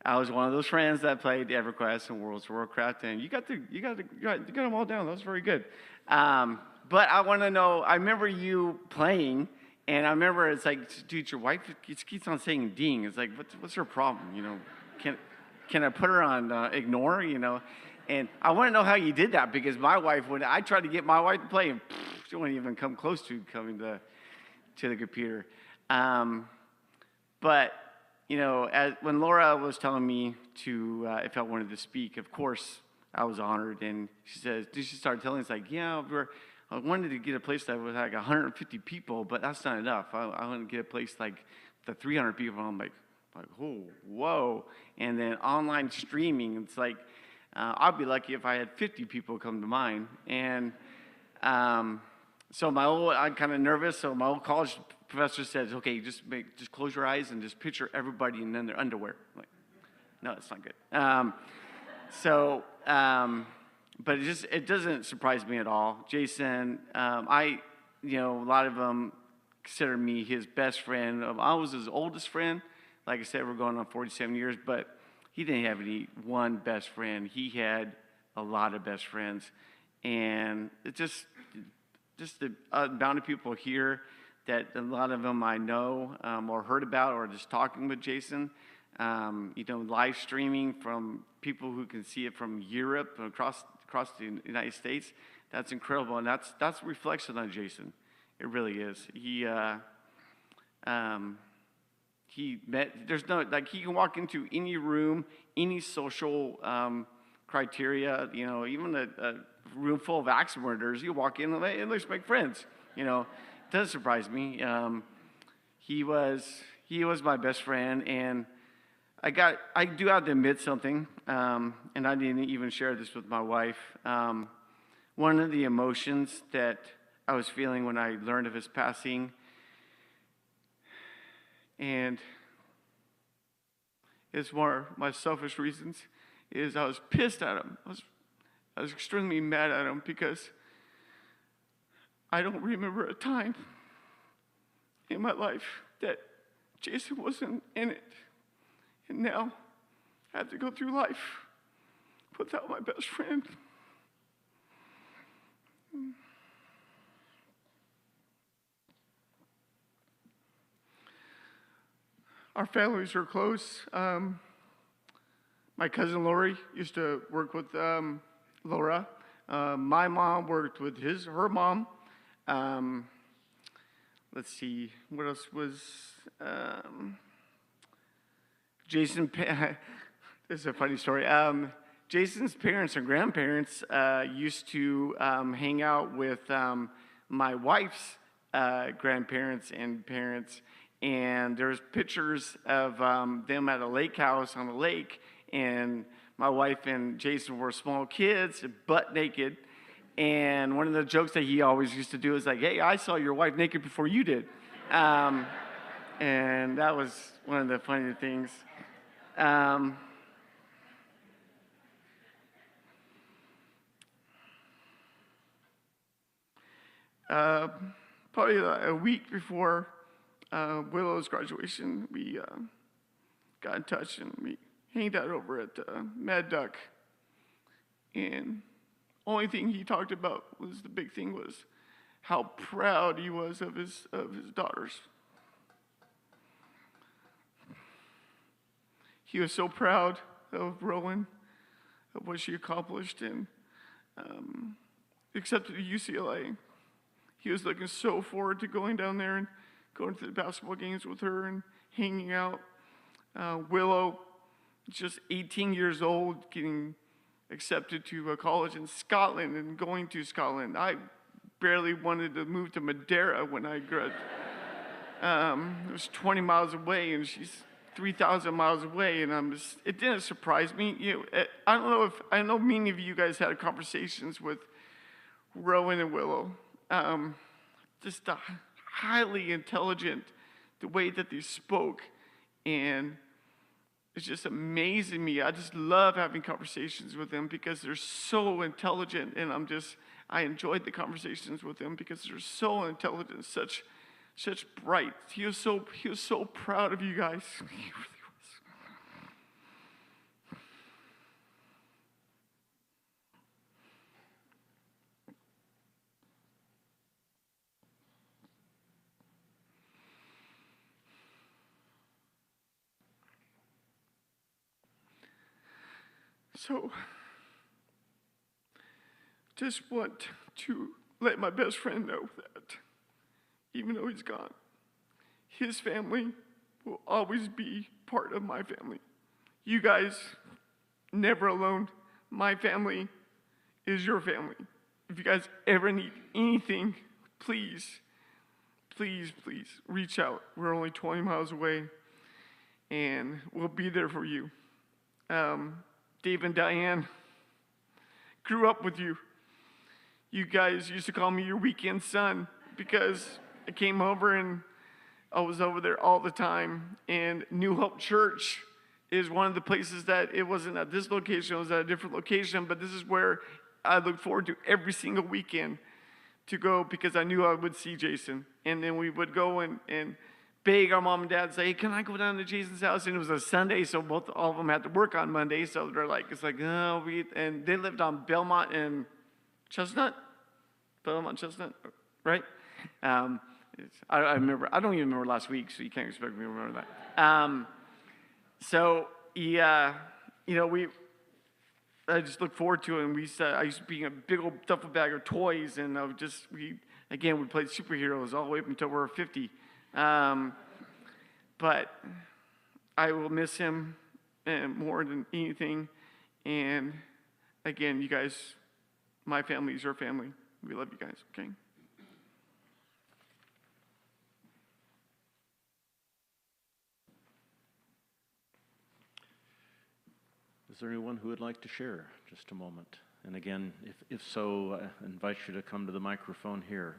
I was one of those friends that played EverQuest and World of Warcraft, and you got them all down. That was very good. But I want to know. I remember you playing, and I remember it's like, dude, your wife keeps on saying "ding." It's like, what's her problem? Can I put her on ignore? And I want to know how you did that, because my wife, when I tried to get my wife to play, and she wouldn't even come close to coming to the computer. But when Laura was telling me if I wanted to speak, of course I was honored. And she started telling us, like, yeah, I wanted to get a place that was like 150 people, but that's not enough. I want to get a place like the 300 people. I'm like, oh, whoa. And then online streaming, it's like, I'd be lucky if I had 50 people come to mine. And so I'm kind of nervous. So my old college professor says, okay, just close your eyes and just picture everybody in their underwear. I'm like, no, that's not good. But it doesn't surprise me at all. Jason, a lot of them consider me his best friend. I was his oldest friend. Like I said, we're going on 47 years, but he didn't have one best friend. He had a lot of best friends. And it's just the amount of people here that a lot of them I know or heard about, or just talking with Jason. Live streaming from people who can see it from Europe and across the United States. That's incredible, and that's a reflection on Jason. It really is. He can walk into any room, any social criteria, even a room full of axe murderers. You walk in and let's make friends. It doesn't surprise me. He was my best friend, and I do have to admit something, and I didn't even share this with my wife. One of the emotions that I was feeling when I learned of his passing, and it's more my selfish reasons, is I was pissed at him. I was extremely mad at him, because I don't remember a time in my life that Jason wasn't in it. And now I have to go through life without my best friend. Our families are close. My cousin Lori used to work with Laura. My mom worked with her mom. Let's see, what else was Jason? This is a funny story. Jason's parents and grandparents used to hang out with my wife's grandparents and parents, and there's pictures of them at a lake house on a lake, and my wife and Jason were small kids, butt naked. And one of the jokes that he always used to do is like, hey, I saw your wife naked before you did. And that was one of the funny things. Probably a week before Willow's graduation, we got in touch, and we hanged out over at Mad Duck. And only thing he talked about was the big thing was how proud he was of his daughters. He was so proud of Rowan, of what she accomplished, and accepted to UCLA. He was looking so forward to going down there and going to the basketball games with her and hanging out. Willow, just 18 years old, getting accepted to a college in Scotland and going to Scotland. I barely wanted to move to Madeira when I graduated. It was 20 miles away, and she's 3,000 miles away, and it didn't surprise me. I know many of you guys had conversations with Rowan and Willow. Just highly intelligent, the way that they spoke, and it's just amazing me. I just love having conversations with them because they're so intelligent, and I enjoyed the conversations with them because they're so intelligent, such bright. He was so proud of you guys. He really was. So, just want to let my best friend know that even though he's gone, his family will always be part of my family. You guys, never alone. My family is your family. If you guys ever need anything, please, please, please reach out. We're only 20 miles away, and we'll be there for you. Dave and Diane grew up with you. You guys used to call me your weekend son because I came over and I was over there all the time. And New Hope Church is one of the places that it wasn't at this location, it was at a different location, but this is where I look forward to every single weekend to go because I knew I would see Jason. And then we would go and beg our mom and dad, say, hey, can I go down to Jason's house? And it was a Sunday, so all of them had to work on Monday. So they're like, and they lived on Belmont and Chestnut, right? I remember. I don't even remember last week, so you can't expect me to remember that. I just look forward to it. And I used to be a big old duffel bag of toys, and we played superheroes all the way up until we were 50. But I will miss him more than anything. And again, you guys, my family is your family. We love you guys, okay? Is there anyone who would like to share just a moment? And again, if so, I invite you to come to the microphone here.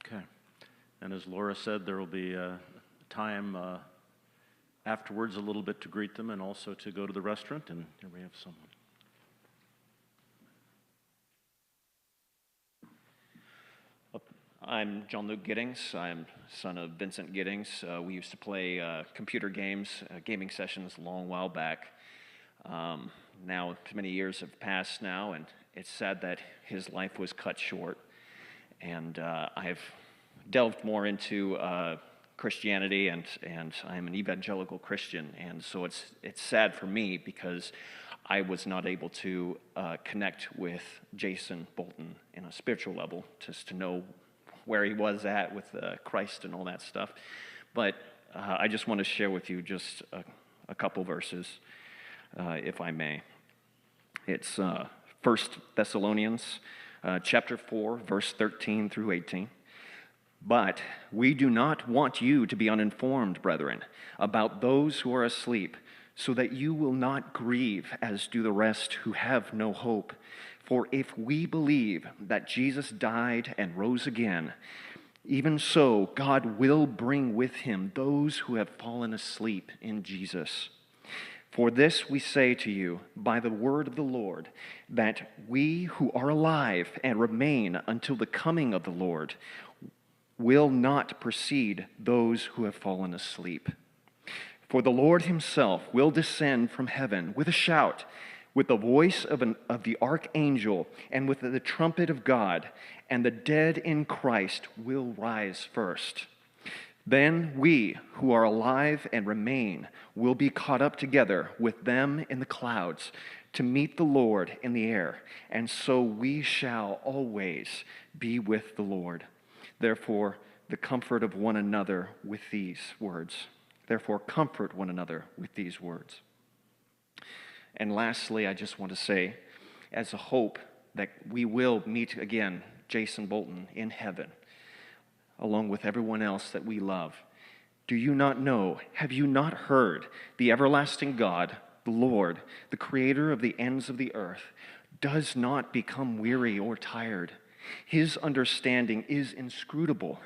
Okay. And as Laura said, there will be a time afterwards a little bit to greet them and also to go to the restaurant. And here we have someone. I'm John Luke Giddings. I'm son of Vincent Giddings. We used to play computer games, gaming sessions a long while back. Now, many years have passed now, and it's sad that his life was cut short. And I've delved more into Christianity, and I'm an evangelical Christian. And so it's sad for me because I was not able to connect with Jason Bolton in a spiritual level, just to know where he was at with Christ and all that stuff. But I just want to share with you just a couple verses, if I may. It's 1 Thessalonians chapter 4, verse 13 through 18. But we do not want you to be uninformed, brethren, about those who are asleep, so that you will not grieve as do the rest who have no hope. For if we believe that Jesus died and rose again, even so God will bring with him those who have fallen asleep in Jesus. For this we say to you by the word of the Lord, that we who are alive and remain until the coming of the Lord will not precede those who have fallen asleep. For the Lord himself will descend from heaven with a shout, with the voice of the archangel, and with the trumpet of God, and the dead in Christ will rise first. Then we who are alive and remain will be caught up together with them in the clouds to meet the Lord in the air, and so we shall always be with the Lord. Therefore, the comfort of one another with these words. Therefore, comfort one another with these words. And lastly, I just want to say, as a hope that we will meet again, Jason Bolton, in heaven, along with everyone else that we love. Do you not know, have you not heard, the everlasting God, the Lord, the creator of the ends of the earth, does not become weary or tired. His understanding is inscrutable.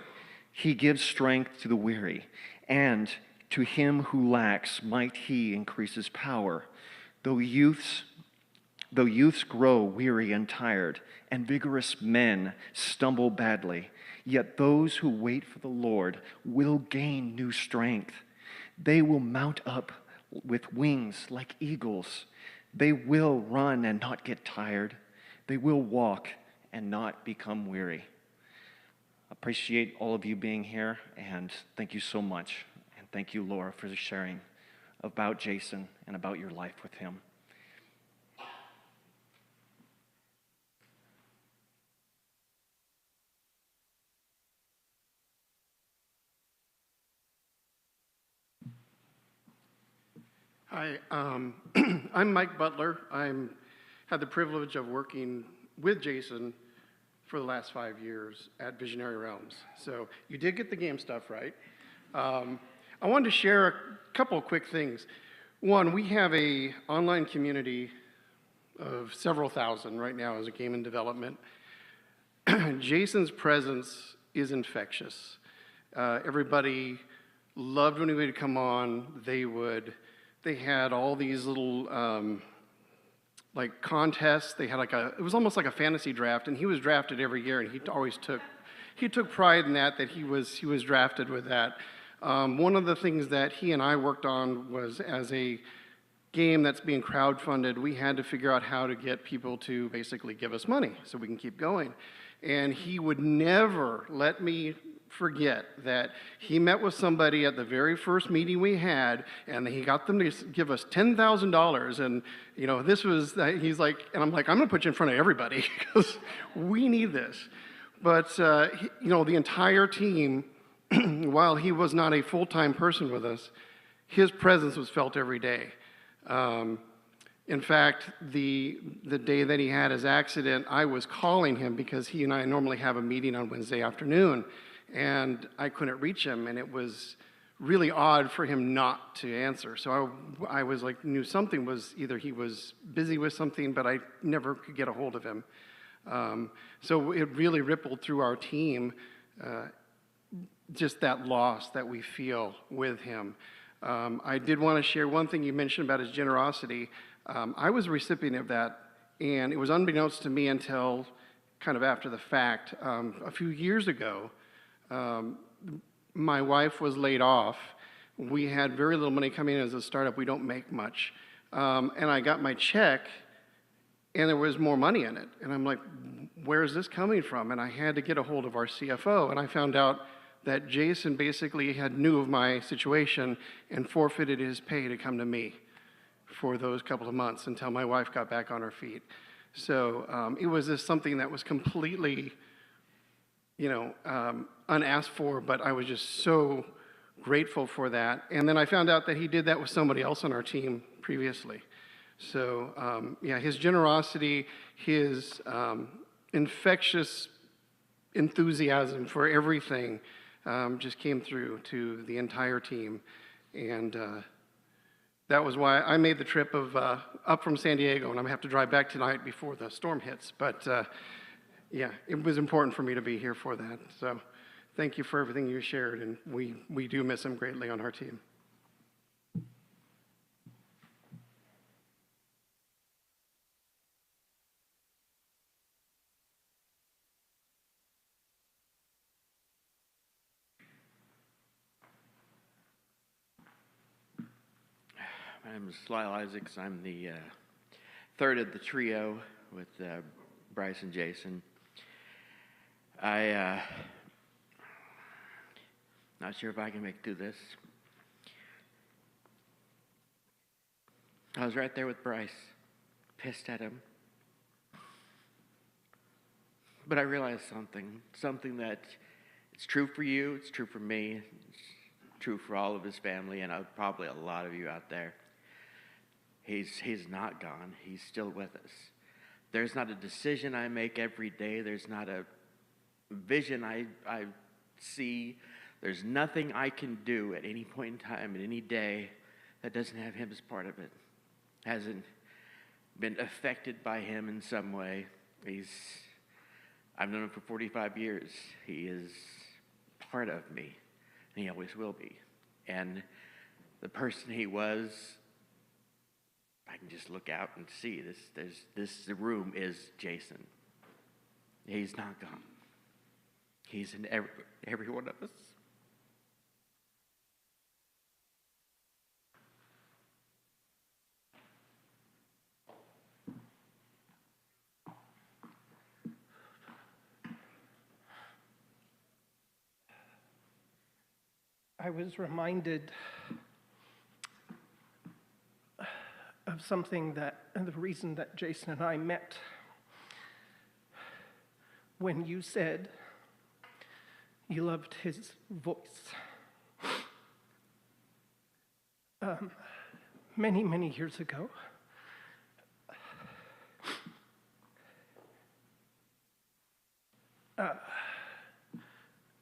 He gives strength to the weary, and to him who lacks might he increase his power. Though youths grow weary and tired, and vigorous men stumble badly, yet those who wait for the Lord will gain new strength. They will mount up with wings like eagles. They will run and not get tired. They will walk and not become weary. Appreciate all of you being here, and thank you so much. And thank you, Laura, for sharing about Jason and about your life with him. Hi, I'm Mike Butler. Had the privilege of working with Jason for the last 5 years at Visionary Realms. So you did get the game stuff right. I wanted to share a couple of quick things. One, we have a online community of several thousand right now as a game in development. Jason's presence is infectious. Everybody loved when he would come on. They had all these little like contests. They had it was almost like a fantasy draft, and he was drafted every year, and he took pride in that he was drafted with that. One of the things that he and I worked on was, as a game that's being crowdfunded, we had to figure out how to get people to basically give us money so we can keep going. And he would never let me forget that he met with somebody at the very first meeting we had, and he got them to give us $10,000. And he's like, and I'm like, I'm going to put you in front of everybody because we need this. But the entire team, while he was not a full-time person with us, his presence was felt every day. In fact, the day that he had his accident, I was calling him because he and I normally have a meeting on Wednesday afternoon, and I couldn't reach him, and it was really odd for him not to answer. So I was like, knew something was, either he was busy with something, but I never could get a hold of him. So it really rippled through our team, just that loss that we feel with him. I did want to share one thing you mentioned about his generosity. I was a recipient of that, and it was unbeknownst to me until kind of after the fact. A few years ago, my wife was laid off. We had very little money coming in as a startup. We don't make much. And I got my check, and there was more money in it. And I'm like, where is this coming from? And I had to get a hold of our CFO, and I found out that Jason basically knew of my situation and forfeited his pay to come to me for those couple of months until my wife got back on her feet. So it was just something that was completely, unasked for, but I was just so grateful for that. And then I found out that he did that with somebody else on our team previously. So his generosity, his infectious enthusiasm for everything just came through to the entire team. And that was why I made the trip up from San Diego, and I'm going to have to drive back tonight before the storm hits. But it was important for me to be here for that. So thank you for everything you shared, and we do miss him greatly on our team. My name is Lyle Isaacs. I'm the third of the trio with Bryce and Jason. Not sure if I can make it through this. I was right there with Bryce, pissed at him. But I realized something that it's true for you, it's true for me, it's true for all of his family, and probably a lot of you out there. He's not gone. He's still with us. There's not a decision I make every day. There's not a vision I see. There's nothing I can do at any point in time, at any day, that doesn't have him as part of it. Hasn't been affected by him in some way. I've known him for 45 years. He is part of me, and he always will be. And the person he was, I can just look out and see the room is Jason. He's not gone. He's in every one of us. I was reminded of something and the reason that Jason and I met when you said you loved his voice. Many, many years ago,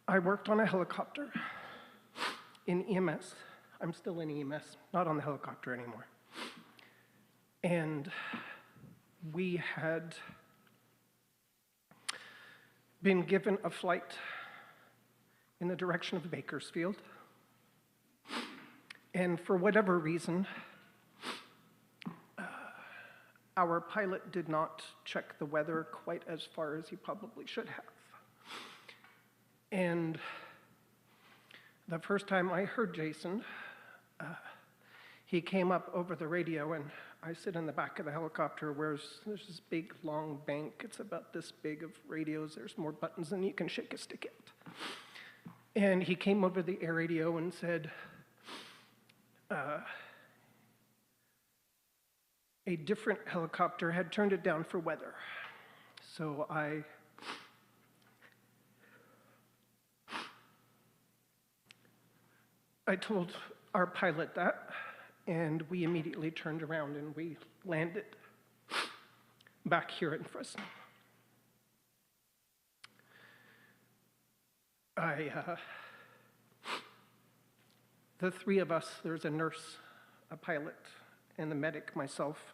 I worked on a helicopter in EMS. I'm still in EMS, not on the helicopter anymore. And we had been given a flight in the direction of Bakersfield. And for whatever reason, our pilot did not check the weather quite as far as he probably should have. And the first time I heard Jason, he came up over the radio, and I sit in the back of the helicopter where there's this big, long bank. It's about this big of radios. There's more buttons than you can shake a stick at. And he came over the air radio and said, a different helicopter had turned it down for weather. So I told our pilot that, and we immediately turned around and we landed back here in Fresno. The three of us, there's a nurse, a pilot, and the medic, myself,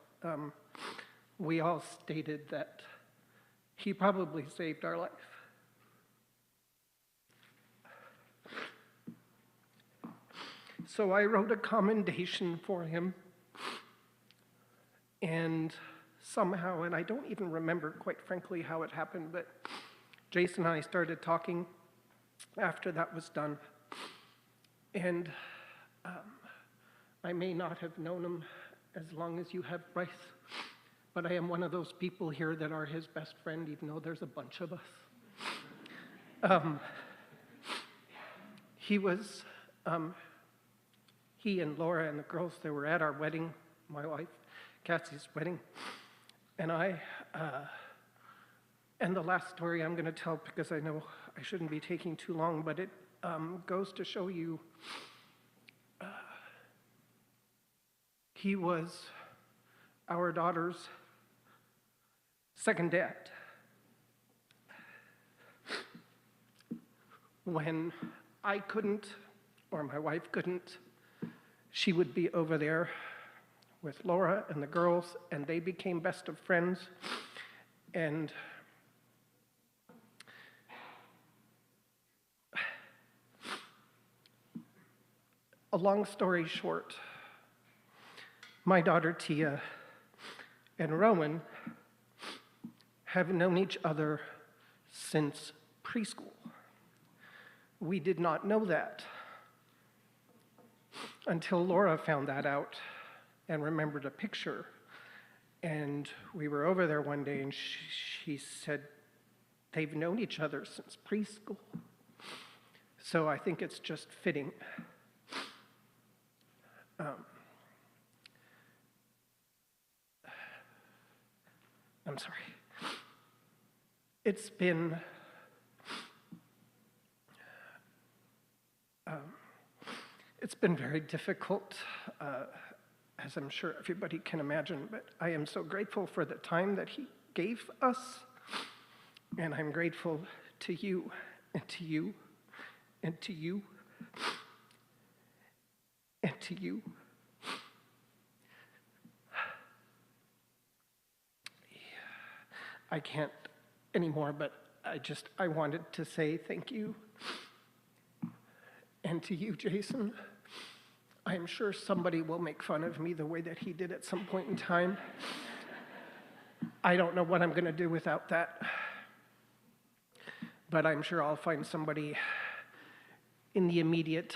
we all stated that he probably saved our life. So I wrote a commendation for him, and somehow, and I don't even remember, quite frankly, how it happened, but Jason and I started talking after that was done, and I may not have known him as long as you have, Bryce, but I am one of those people here that are his best friend, even though there's a bunch of us. He and Laura and the girls, they were at our wedding, my wife, Cassie's wedding, and and the last story I'm going to tell, because I know I shouldn't be taking too long, but it goes to show you he was our daughter's second dad. When I couldn't, or my wife couldn't, she would be over there with Laura and the girls, and they became best of friends. And a long story short, my daughter Tia and Rowan have known each other since preschool. We did not know that until Laura found that out and remembered a picture. And we were over there one day, and she said they've known each other since preschool. So I think it's just fitting. I'm sorry. It's been very difficult, as I'm sure everybody can imagine, but I am so grateful for the time that he gave us. And I'm grateful to you, and to you, and to you, and to you. I can't anymore, but I wanted to say thank you. And to you, Jason, I'm sure somebody will make fun of me the way that he did at some point in time. I don't know what I'm going to do without that. But I'm sure I'll find somebody in the immediate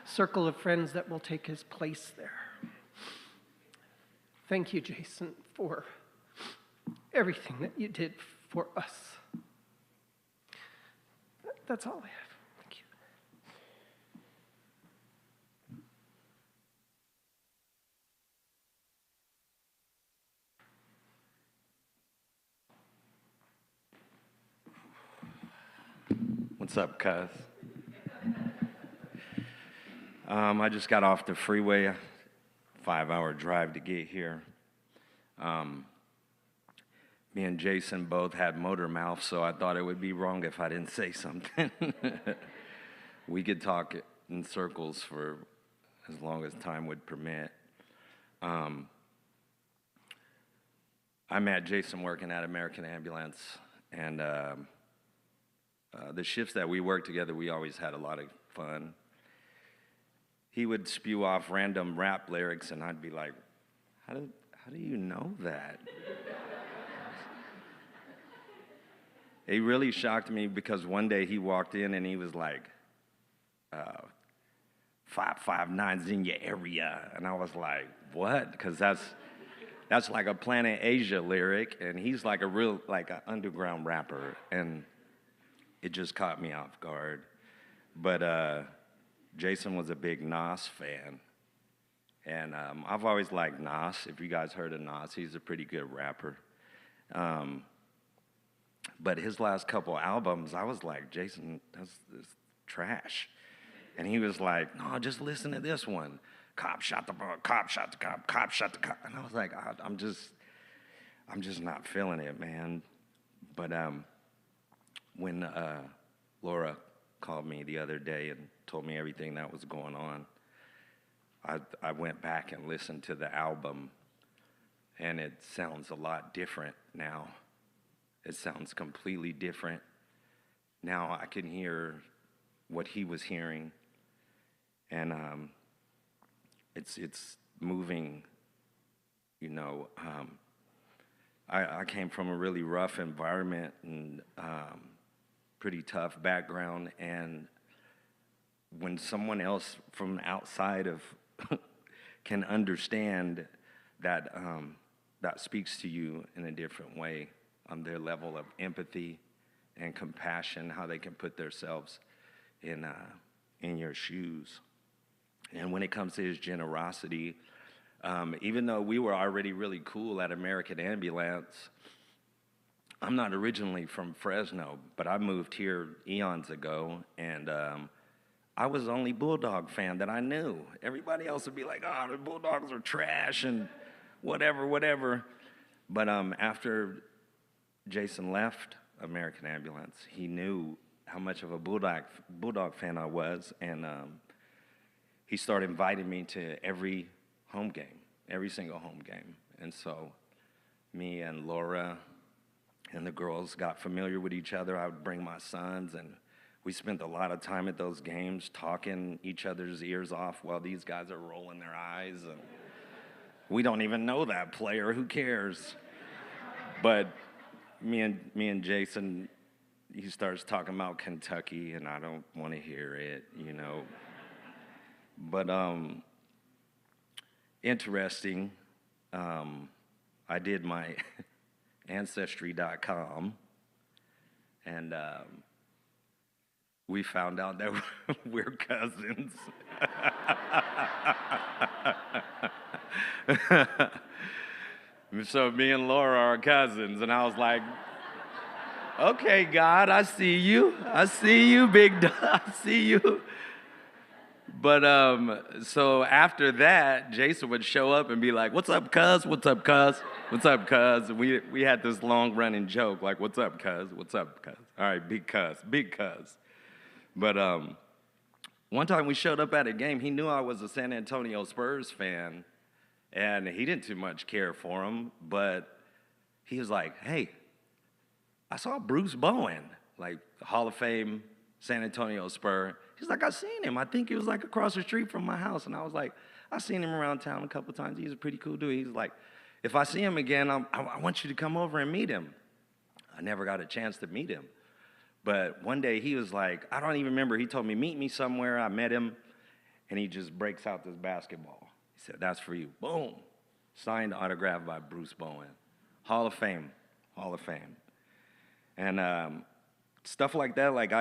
circle of friends that will take his place there. Thank you, Jason, for everything that you did for us. That's all I have. Thank you. What's up, cuz? I just got off the freeway, 5-hour drive to get here. Me and Jason both had motor mouth, so I thought it would be wrong if I didn't say something. We could talk in circles for as long as time would permit. I met Jason working at American Ambulance, and the shifts that we worked together, we always had a lot of fun. He would spew off random rap lyrics, and I'd be like, how do you know that? It really shocked me because one day he walked in and he was like, 559's in your area. And I was like, what? Because that's like a Planet Asia lyric, and he's like an underground rapper, and it just caught me off guard. But Jason was a big Nas fan, and I've always liked Nas. If you guys heard of Nas, he's a pretty good rapper. But his last couple albums, I was like, Jason, that's trash. And he was like, no, just listen to this one. Cop shot the cop, cop shot the cop, cop shot the cop. And I was like, I'm just not feeling it, man. But when Laura called me the other day and told me everything that was going on, I went back and listened to the album, and it sounds a lot different now. It sounds completely different. Now I can hear what he was hearing, and it's moving, you know. I came from a really rough environment and pretty tough background, and when someone else from outside of can understand that, that speaks to you in a different way on their level of empathy and compassion, how they can put themselves in your shoes. And when it comes to his generosity, even though we were already really cool at American Ambulance, I'm not originally from Fresno, but I moved here eons ago, and I was the only Bulldog fan that I knew. Everybody else would be like, oh, the Bulldogs are trash and whatever. But after Jason left American Ambulance, he knew how much of a Bulldog fan I was, and he started inviting me to every home game, every single home game. And so me and Laura and the girls got familiar with each other. I would bring my sons, and we spent a lot of time at those games talking each other's ears off while these guys are rolling their eyes. And we don't even know that player. Who cares? But me and Jason, he starts talking about Kentucky, and I don't want to hear it, you know. But interesting, I did my Ancestry.com, and we found out that we're cousins. So me and Laura are cousins, and I was like, okay, God, I see you. I see you, big dog. I see you. But so after that, Jason would show up and be like, "What's up, cuz? What's up, cuz? What's up, cuz?" We had this long running joke like, "What's up, cuz? What's up, cuz?" All right, big cuz, big cuz. But one time we showed up at a game. He knew I was a San Antonio Spurs fan, and he didn't too much care for him. But he was like, "Hey, I saw Bruce Bowen, like Hall of Fame San Antonio Spur." He's like, "I seen him. I think he was like across the street from my house." And I was like, "I seen him around town a couple times. He's a pretty cool dude." He's like, "If I see him again, I want you to come over and meet him." I never got a chance to meet him. But one day he was like, I don't even remember. He told me, "Meet me somewhere." I met him, and he just breaks out this basketball. He said, "That's for you." Boom. Signed, autographed by Bruce Bowen. Hall of Fame. Hall of Fame. And stuff like that, like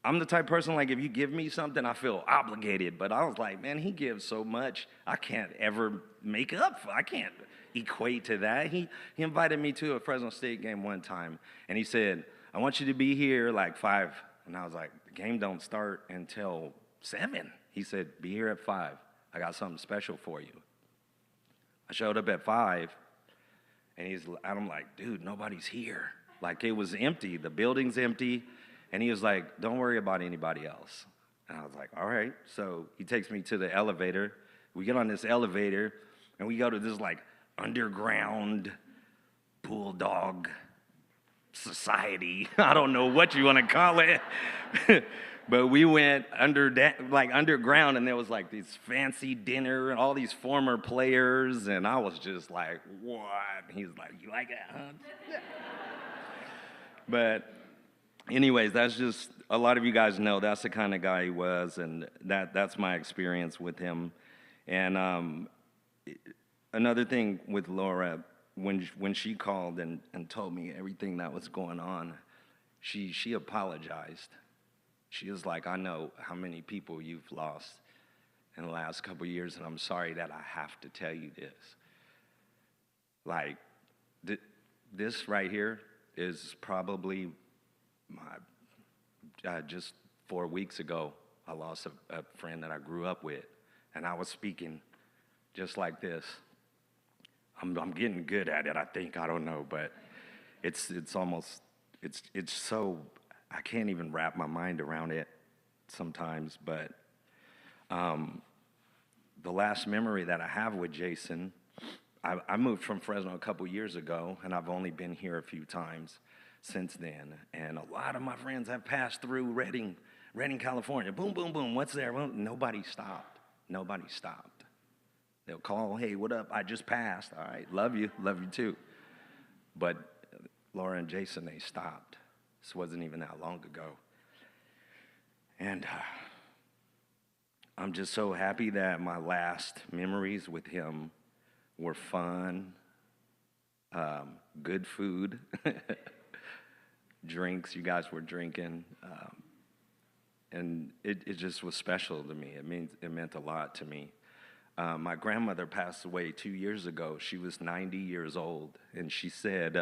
I'm the type of person, like, if you give me something, I feel obligated. But I was like, man, he gives so much, I can't ever make up for. I can't equate to that. He invited me to a Fresno State game one time, and he said, "I want you to be here like 5. And I was like, "The game don't start until 7. He said, "Be here at 5. I got something special for you." I showed up at 5, and I'm like, "Dude, nobody's here." Like, it was empty. The building's empty. And he was like, "Don't worry about anybody else." And I was like, "All right." So he takes me to the elevator. We get on this elevator, and we go to this, like, underground bulldog society. I don't know what you want to call it. But we went underground, and there was, like, this fancy dinner and all these former players. And I was just like, "What?" And he's like, "You like that, huh?" But anyways, that's just, a lot of you guys know that's the kind of guy he was, and that's my experience with him. And another thing with Laura, when she called and told me everything that was going on, she apologized. She was like, "I know how many people you've lost in the last couple of years, and I'm sorry that I have to tell you this." Like, this right here is probably just 4 weeks ago, I lost a friend that I grew up with, and I was speaking just like this. I'm getting good at it, I think. I don't know, but it's so, I can't even wrap my mind around it sometimes. But the last memory that I have with Jason, I moved from Fresno a couple years ago, and I've only been here a few times since then. And a lot of my friends have passed through Redding, California. Boom, boom, boom. What's there? Well, nobody stopped. Nobody stopped. They'll call, "Hey, what up? I just passed." "All right, love you too." But Laura and Jason, they stopped. This wasn't even that long ago. And I'm just so happy that my last memories with him were fun, good food, drinks you guys were drinking, and it just was special to me. It meant a lot to me. My grandmother passed away 2 years ago. She was 90 years old, and she said,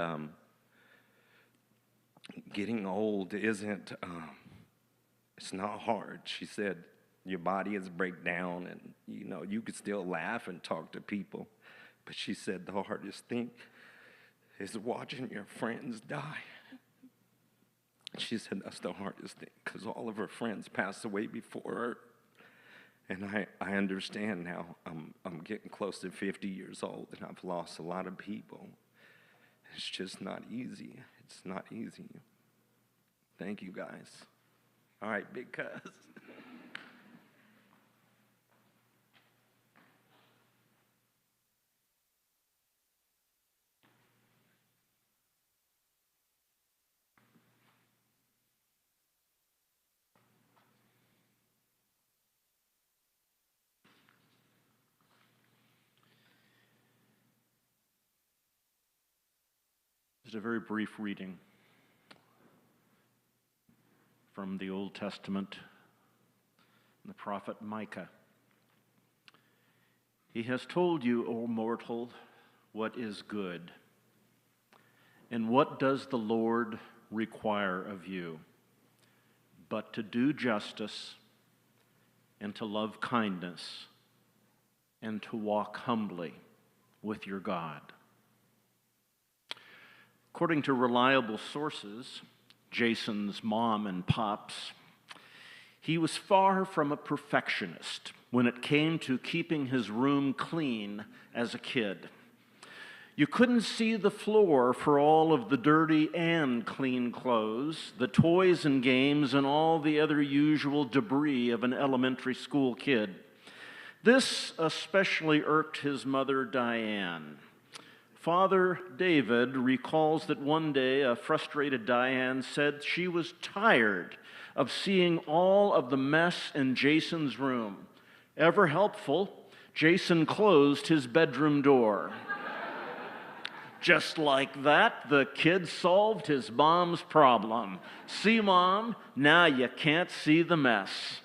getting old isn't, it's not hard. She said, your body is break down, and you could still laugh and talk to people. But she said the hardest thing is watching your friends die. She said that's the hardest thing, because all of her friends passed away before her. And I understand now. I'm getting close to 50 years old, and I've lost a lot of people. It's just not easy. It's not easy. Thank you, guys. All right, big cuz. Just a very brief reading from the Old Testament, the prophet Micah. He has told you, O mortal, what is good. And what does the Lord require of you? But to do justice, and to love kindness and to walk humbly with your God. According to reliable sources, Jason's mom and pops, he was far from a perfectionist when it came to keeping his room clean as a kid. You couldn't see the floor for all of the dirty and clean clothes, the toys and games, and all the other usual debris of an elementary school kid. This especially irked his mother, Diane. Father David recalls that one day a frustrated Diane said she was tired of seeing all of the mess in Jason's room. Ever helpful, Jason closed his bedroom door. Just like that, the kid solved his mom's problem. See, Mom, now you can't see the mess.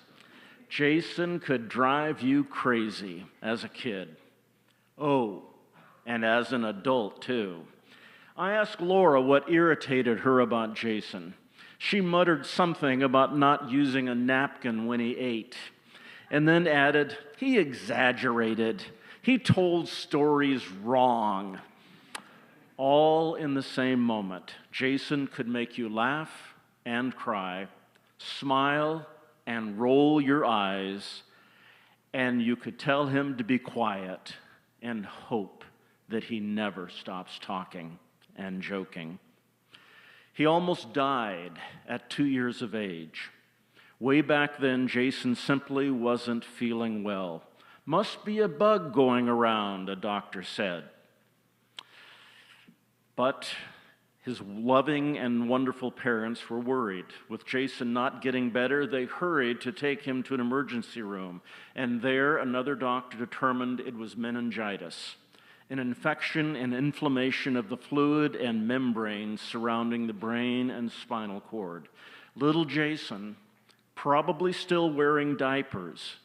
Jason could drive you crazy as a kid. Oh, and as an adult, too. I asked Laura what irritated her about Jason. She muttered something about not using a napkin when he ate, and then added, he exaggerated. He told stories wrong. All in the same moment, Jason could make you laugh and cry, smile and roll your eyes, and you could tell him to be quiet and hope that he never stops talking and joking. He almost died at 2 years of age. Way back then, Jason simply wasn't feeling well. Must be a bug going around, a doctor said. But his loving and wonderful parents were worried. With Jason not getting better, they hurried to take him to an emergency room. And there, another doctor determined it was meningitis, an infection and inflammation of the fluid and membrane surrounding the brain and spinal cord. Little Jason, probably still wearing diapers,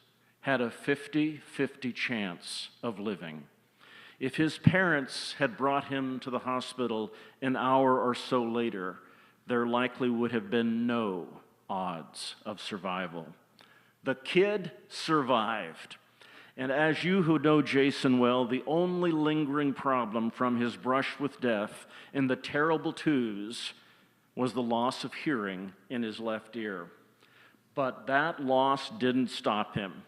had a 50-50 chance of living. If his parents had brought him to the hospital an hour or so later, there likely would have been no odds of survival. The kid survived. And as you who know Jason well, the only lingering problem from his brush with death in the terrible twos was the loss of hearing in his left ear. But that loss didn't stop him.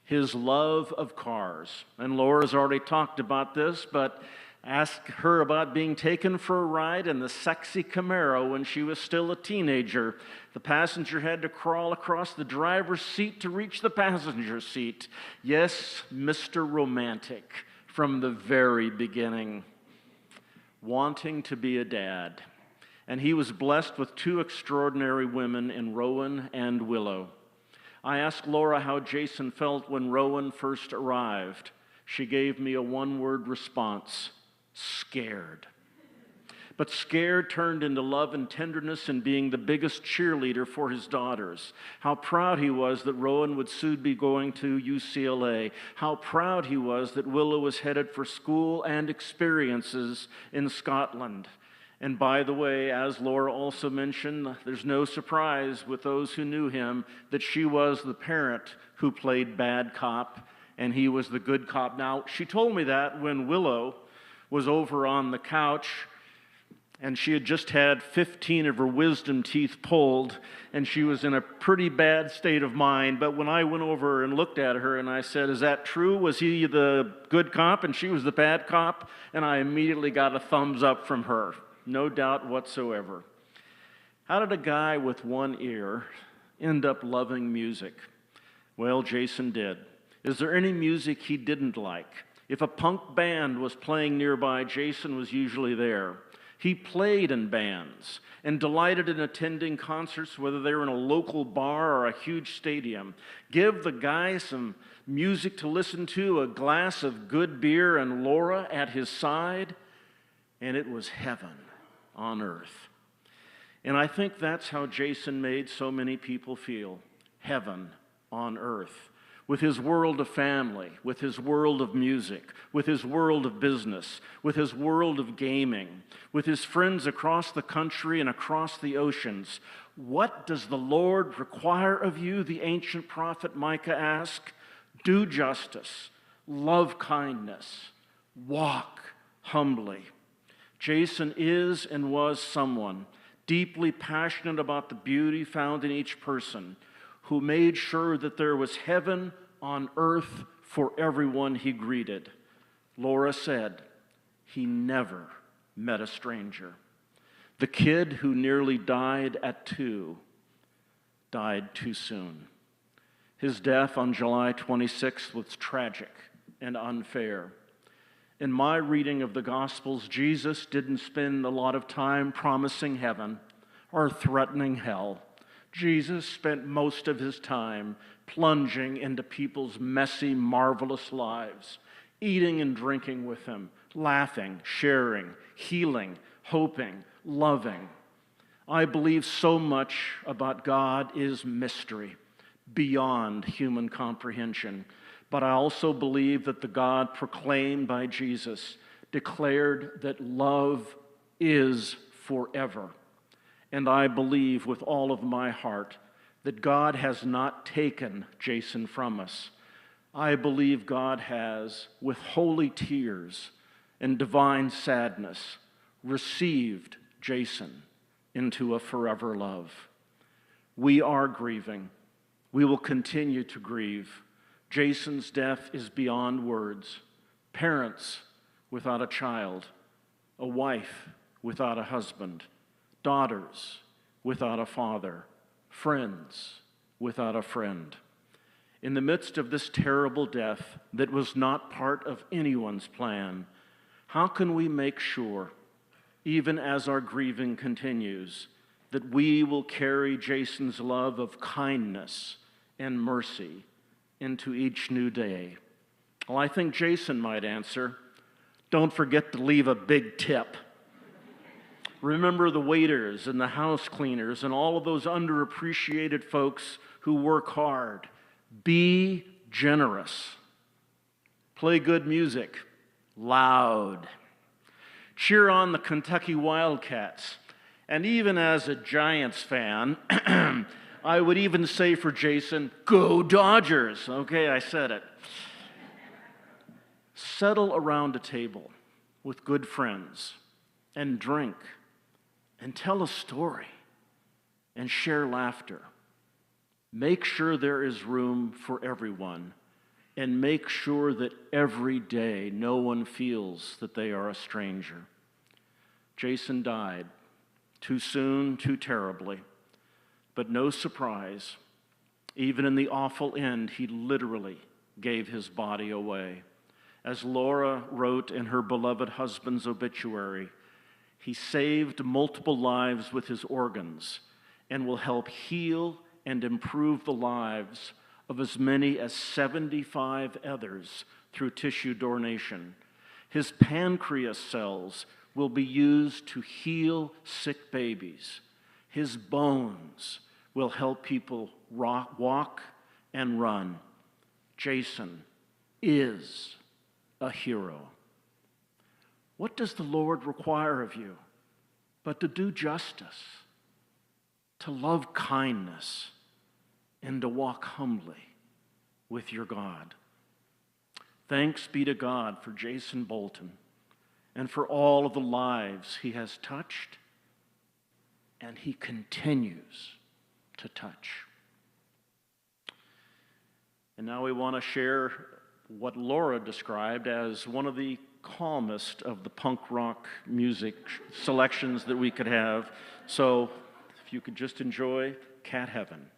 His love of cars. And Laura's already talked about this, but ask her about being taken for a ride in the sexy Camaro when she was still a teenager. The passenger had to crawl across the driver's seat to reach the passenger seat. Yes, Mr. Romantic from the very beginning. Wanting to be a dad. And he was blessed with two extraordinary women in Rowan and Willow. I asked Laura how Jason felt when Rowan first arrived. She gave me a one-word response: scared. But scared turned into love and tenderness and being the biggest cheerleader for his daughters. How proud he was that Rowan would soon be going to UCLA. How proud he was that Willow was headed for school and experiences in Scotland. And by the way, as Laura also mentioned, there's no surprise with those who knew him that she was the parent who played bad cop and he was the good cop. Now, she told me that when Willow was over on the couch and she had just had 15 of her wisdom teeth pulled and she was in a pretty bad state of mind. But when I went over and looked at her and I said, is that true? Was he the good cop and she was the bad cop? And I immediately got a thumbs up from her. No doubt whatsoever. How did a guy with one ear end up loving music? Well, Jason did. Is there any music he didn't like? If a punk band was playing nearby, Jason was usually there. He played in bands and delighted in attending concerts, whether they were in a local bar or a huge stadium. Give the guy some music to listen to, a glass of good beer, and Laura at his side, and it was heaven on earth. And I think that's how Jason made so many people feel. Heaven on earth. With his world of family, with his world of music, with his world of business, with his world of gaming, with his friends across the country and across the oceans. What does the Lord require of you? The ancient prophet Micah asked. Do justice, love kindness, walk humbly. Jason is and was someone deeply passionate about the beauty found in each person, who made sure that there was heaven on earth for everyone he greeted. Laura said he never met a stranger. The kid who nearly died at 2 died too soon. His death on July 26th was tragic and unfair. In my reading of the Gospels, Jesus didn't spend a lot of time promising heaven or threatening hell. Jesus spent most of his time plunging into people's messy, marvelous lives, eating and drinking with them, laughing, sharing, healing, hoping, loving. I believe so much about God is mystery, beyond human comprehension. But I also believe that the God proclaimed by Jesus declared that love is forever. And I believe with all of my heart that God has not taken Jason from us. I believe God has, with holy tears and divine sadness, received Jason into a forever love. We are grieving. We will continue to grieve. Jason's death is beyond words. Parents without a child, a wife without a husband, daughters without a father, friends without a friend. In the midst of this terrible death that was not part of anyone's plan, how can we make sure, even as our grieving continues, that we will carry Jason's love of kindness and mercy into each new day? Well, I think Jason might answer, don't forget to leave a big tip. Remember the waiters and the house cleaners and all of those underappreciated folks who work hard. Be generous. Play good music, loud. Cheer on the Kentucky Wildcats. And even as a Giants fan, I would even say for Jason, go Dodgers. Okay, I said it. Settle around a table with good friends and drink and tell a story and share laughter. Make sure there is room for everyone, and make sure that every day no one feels that they are a stranger. Jason died too soon, too terribly, but no surprise. Even in the awful end, he literally gave his body away. As Laura wrote in her beloved husband's obituary, he saved multiple lives with his organs and will help heal and improve the lives of as many as 75 others through tissue donation. His pancreas cells will be used to heal sick babies. His bones will help people walk and run. Jason is a hero. What does the Lord require of you but to do justice, to love kindness, and to walk humbly with your God? Thanks be to God for Jason Bolton and for all of the lives he has touched and he continues to touch. And now we want to share what Laura described as one of the calmest of the punk rock music selections that we could have. So if you could just enjoy Cat Heaven.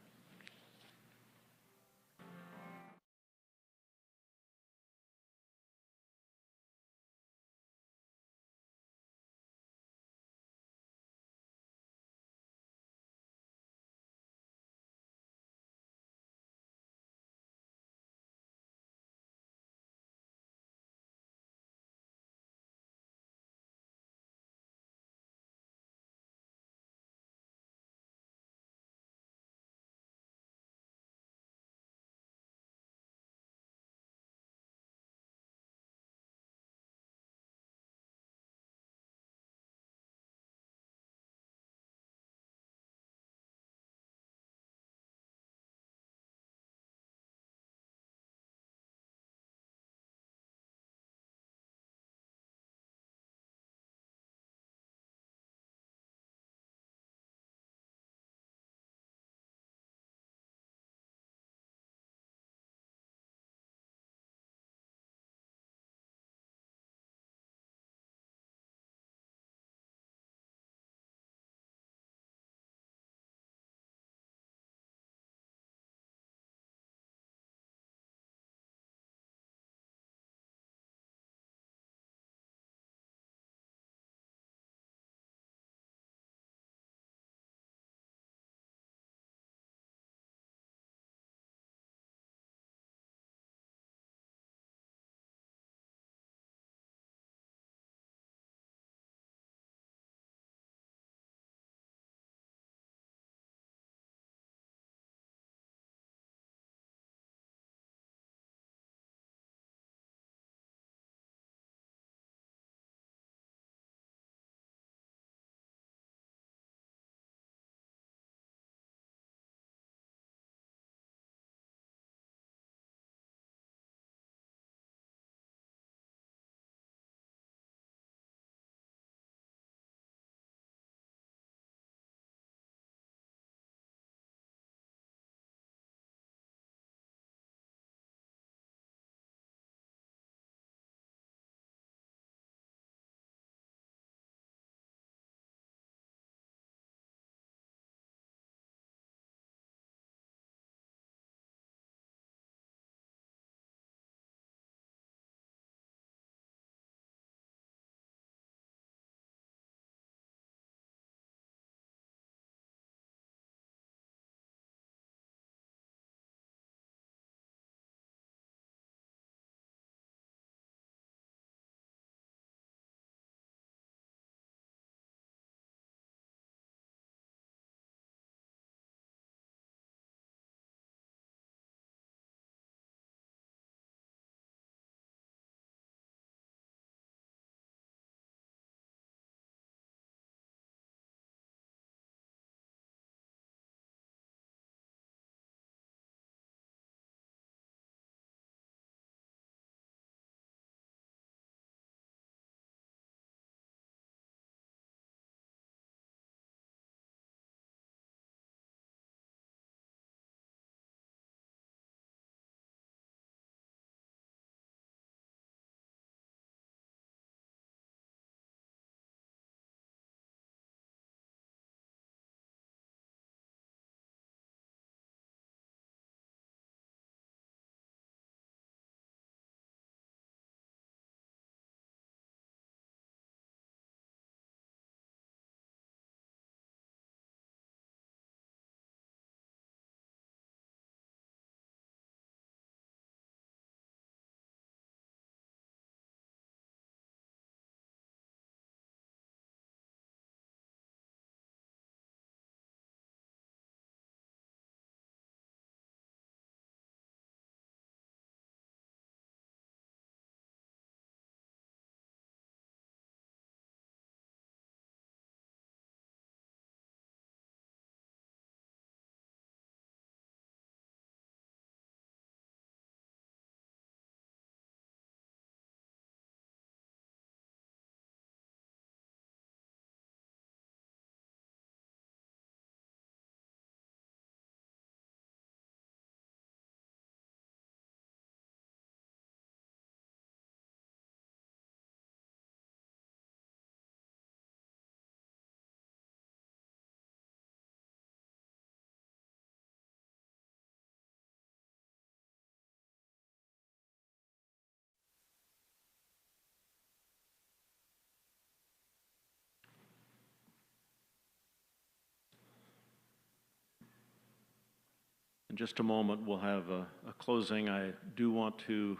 In just a moment, we'll have a closing. I do want to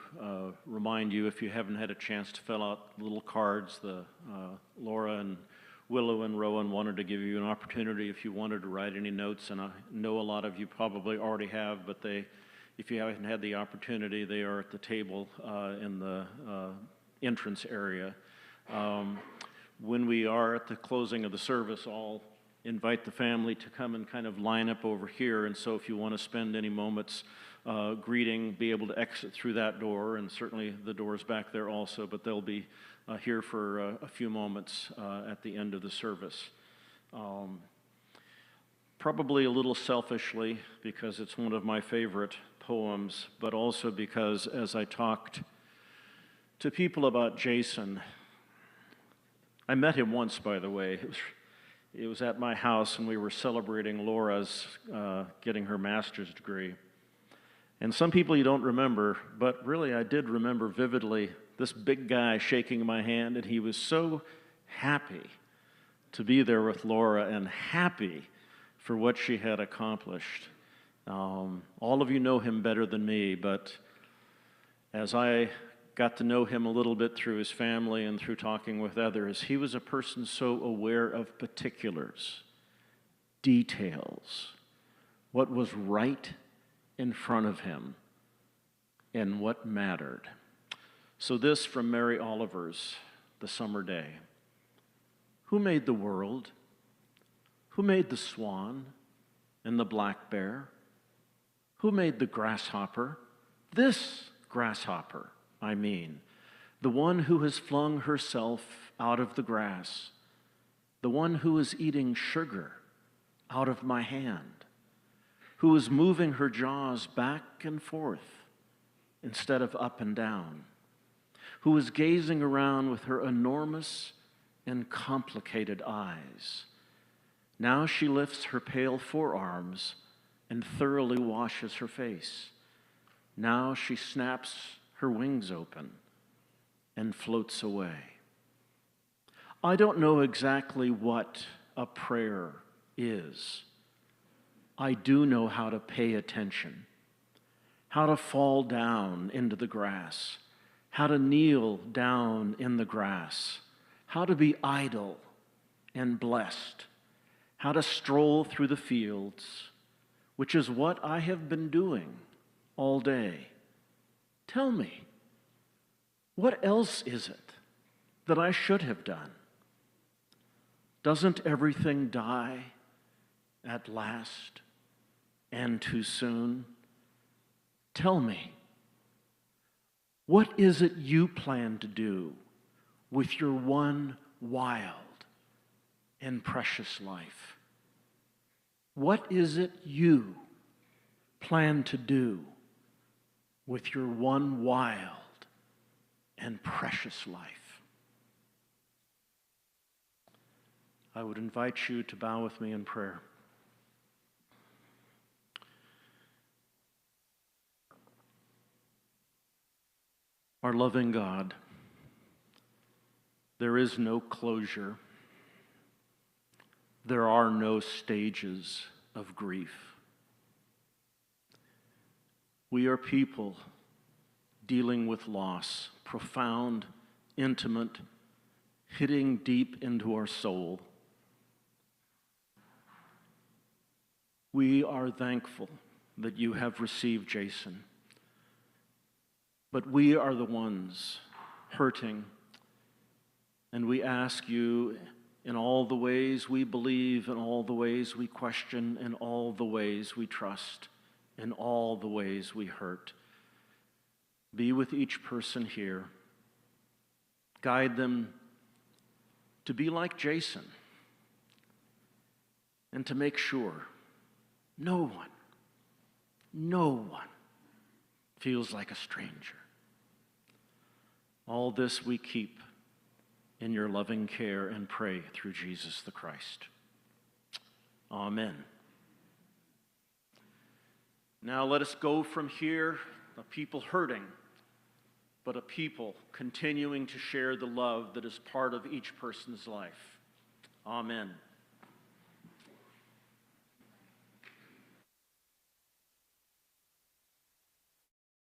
remind you, if you haven't had a chance to fill out little cards, Laura and Willow and Rowan wanted to give you an opportunity if you wanted to write any notes, and I know a lot of you probably already have, but if you haven't had the opportunity, they are at the table in the entrance area. When we are at the closing of the service, I'll invite the family to come and kind of line up over here, and so if you want to spend any moments greeting, be able to exit through that door, and certainly the doors back there also, but they'll be here for a few moments at the end of the service. Probably a little selfishly, because it's one of my favorite poems, but also because as I talked to people about Jason, I met him once, by the way. It was at my house, and we were celebrating Laura's getting her master's degree. And some people you don't remember, but really I did remember vividly this big guy shaking my hand, and he was so happy to be there with Laura and happy for what she had accomplished. All of you know him better than me, but as I got to know him a little bit through his family and through talking with others, he was a person so aware of particulars, details, what was right in front of him, and what mattered. So this from Mary Oliver's The Summer Day. Who made the world? Who made the swan and the black bear? Who made the grasshopper? This grasshopper, I mean, the one who has flung herself out of the grass, the one who is eating sugar out of my hand, who is moving her jaws back and forth instead of up and down, who is gazing around with her enormous and complicated eyes. Now she lifts her pale forearms and thoroughly washes her face. Now she snaps her wings open and floats away. I don't know exactly what a prayer is. I do know how to pay attention, how to fall down into the grass, how to kneel down in the grass, how to be idle and blessed, how to stroll through the fields, which is what I have been doing all day. Tell me, what else is it that I should have done? Doesn't everything die at last and too soon? Tell me, what is it you plan to do with your one wild and precious life? What is it you plan to do with your one wild and precious life? I would invite you to bow with me in prayer. Our loving God, there is no closure. There are no stages of grief. We are people dealing with loss, profound, intimate, hitting deep into our soul. We are thankful that you have received Jason, but we are the ones hurting, and we ask you, in all the ways we believe, in all the ways we question, in all the ways we trust, in all the ways we hurt, be with each person here. Guide them to be like Jason and to make sure no one feels like a stranger. All this we keep in your loving care and pray through Jesus the Christ. Amen. Now let us go from here, a people hurting, but a people continuing to share the love that is part of each person's life. Amen.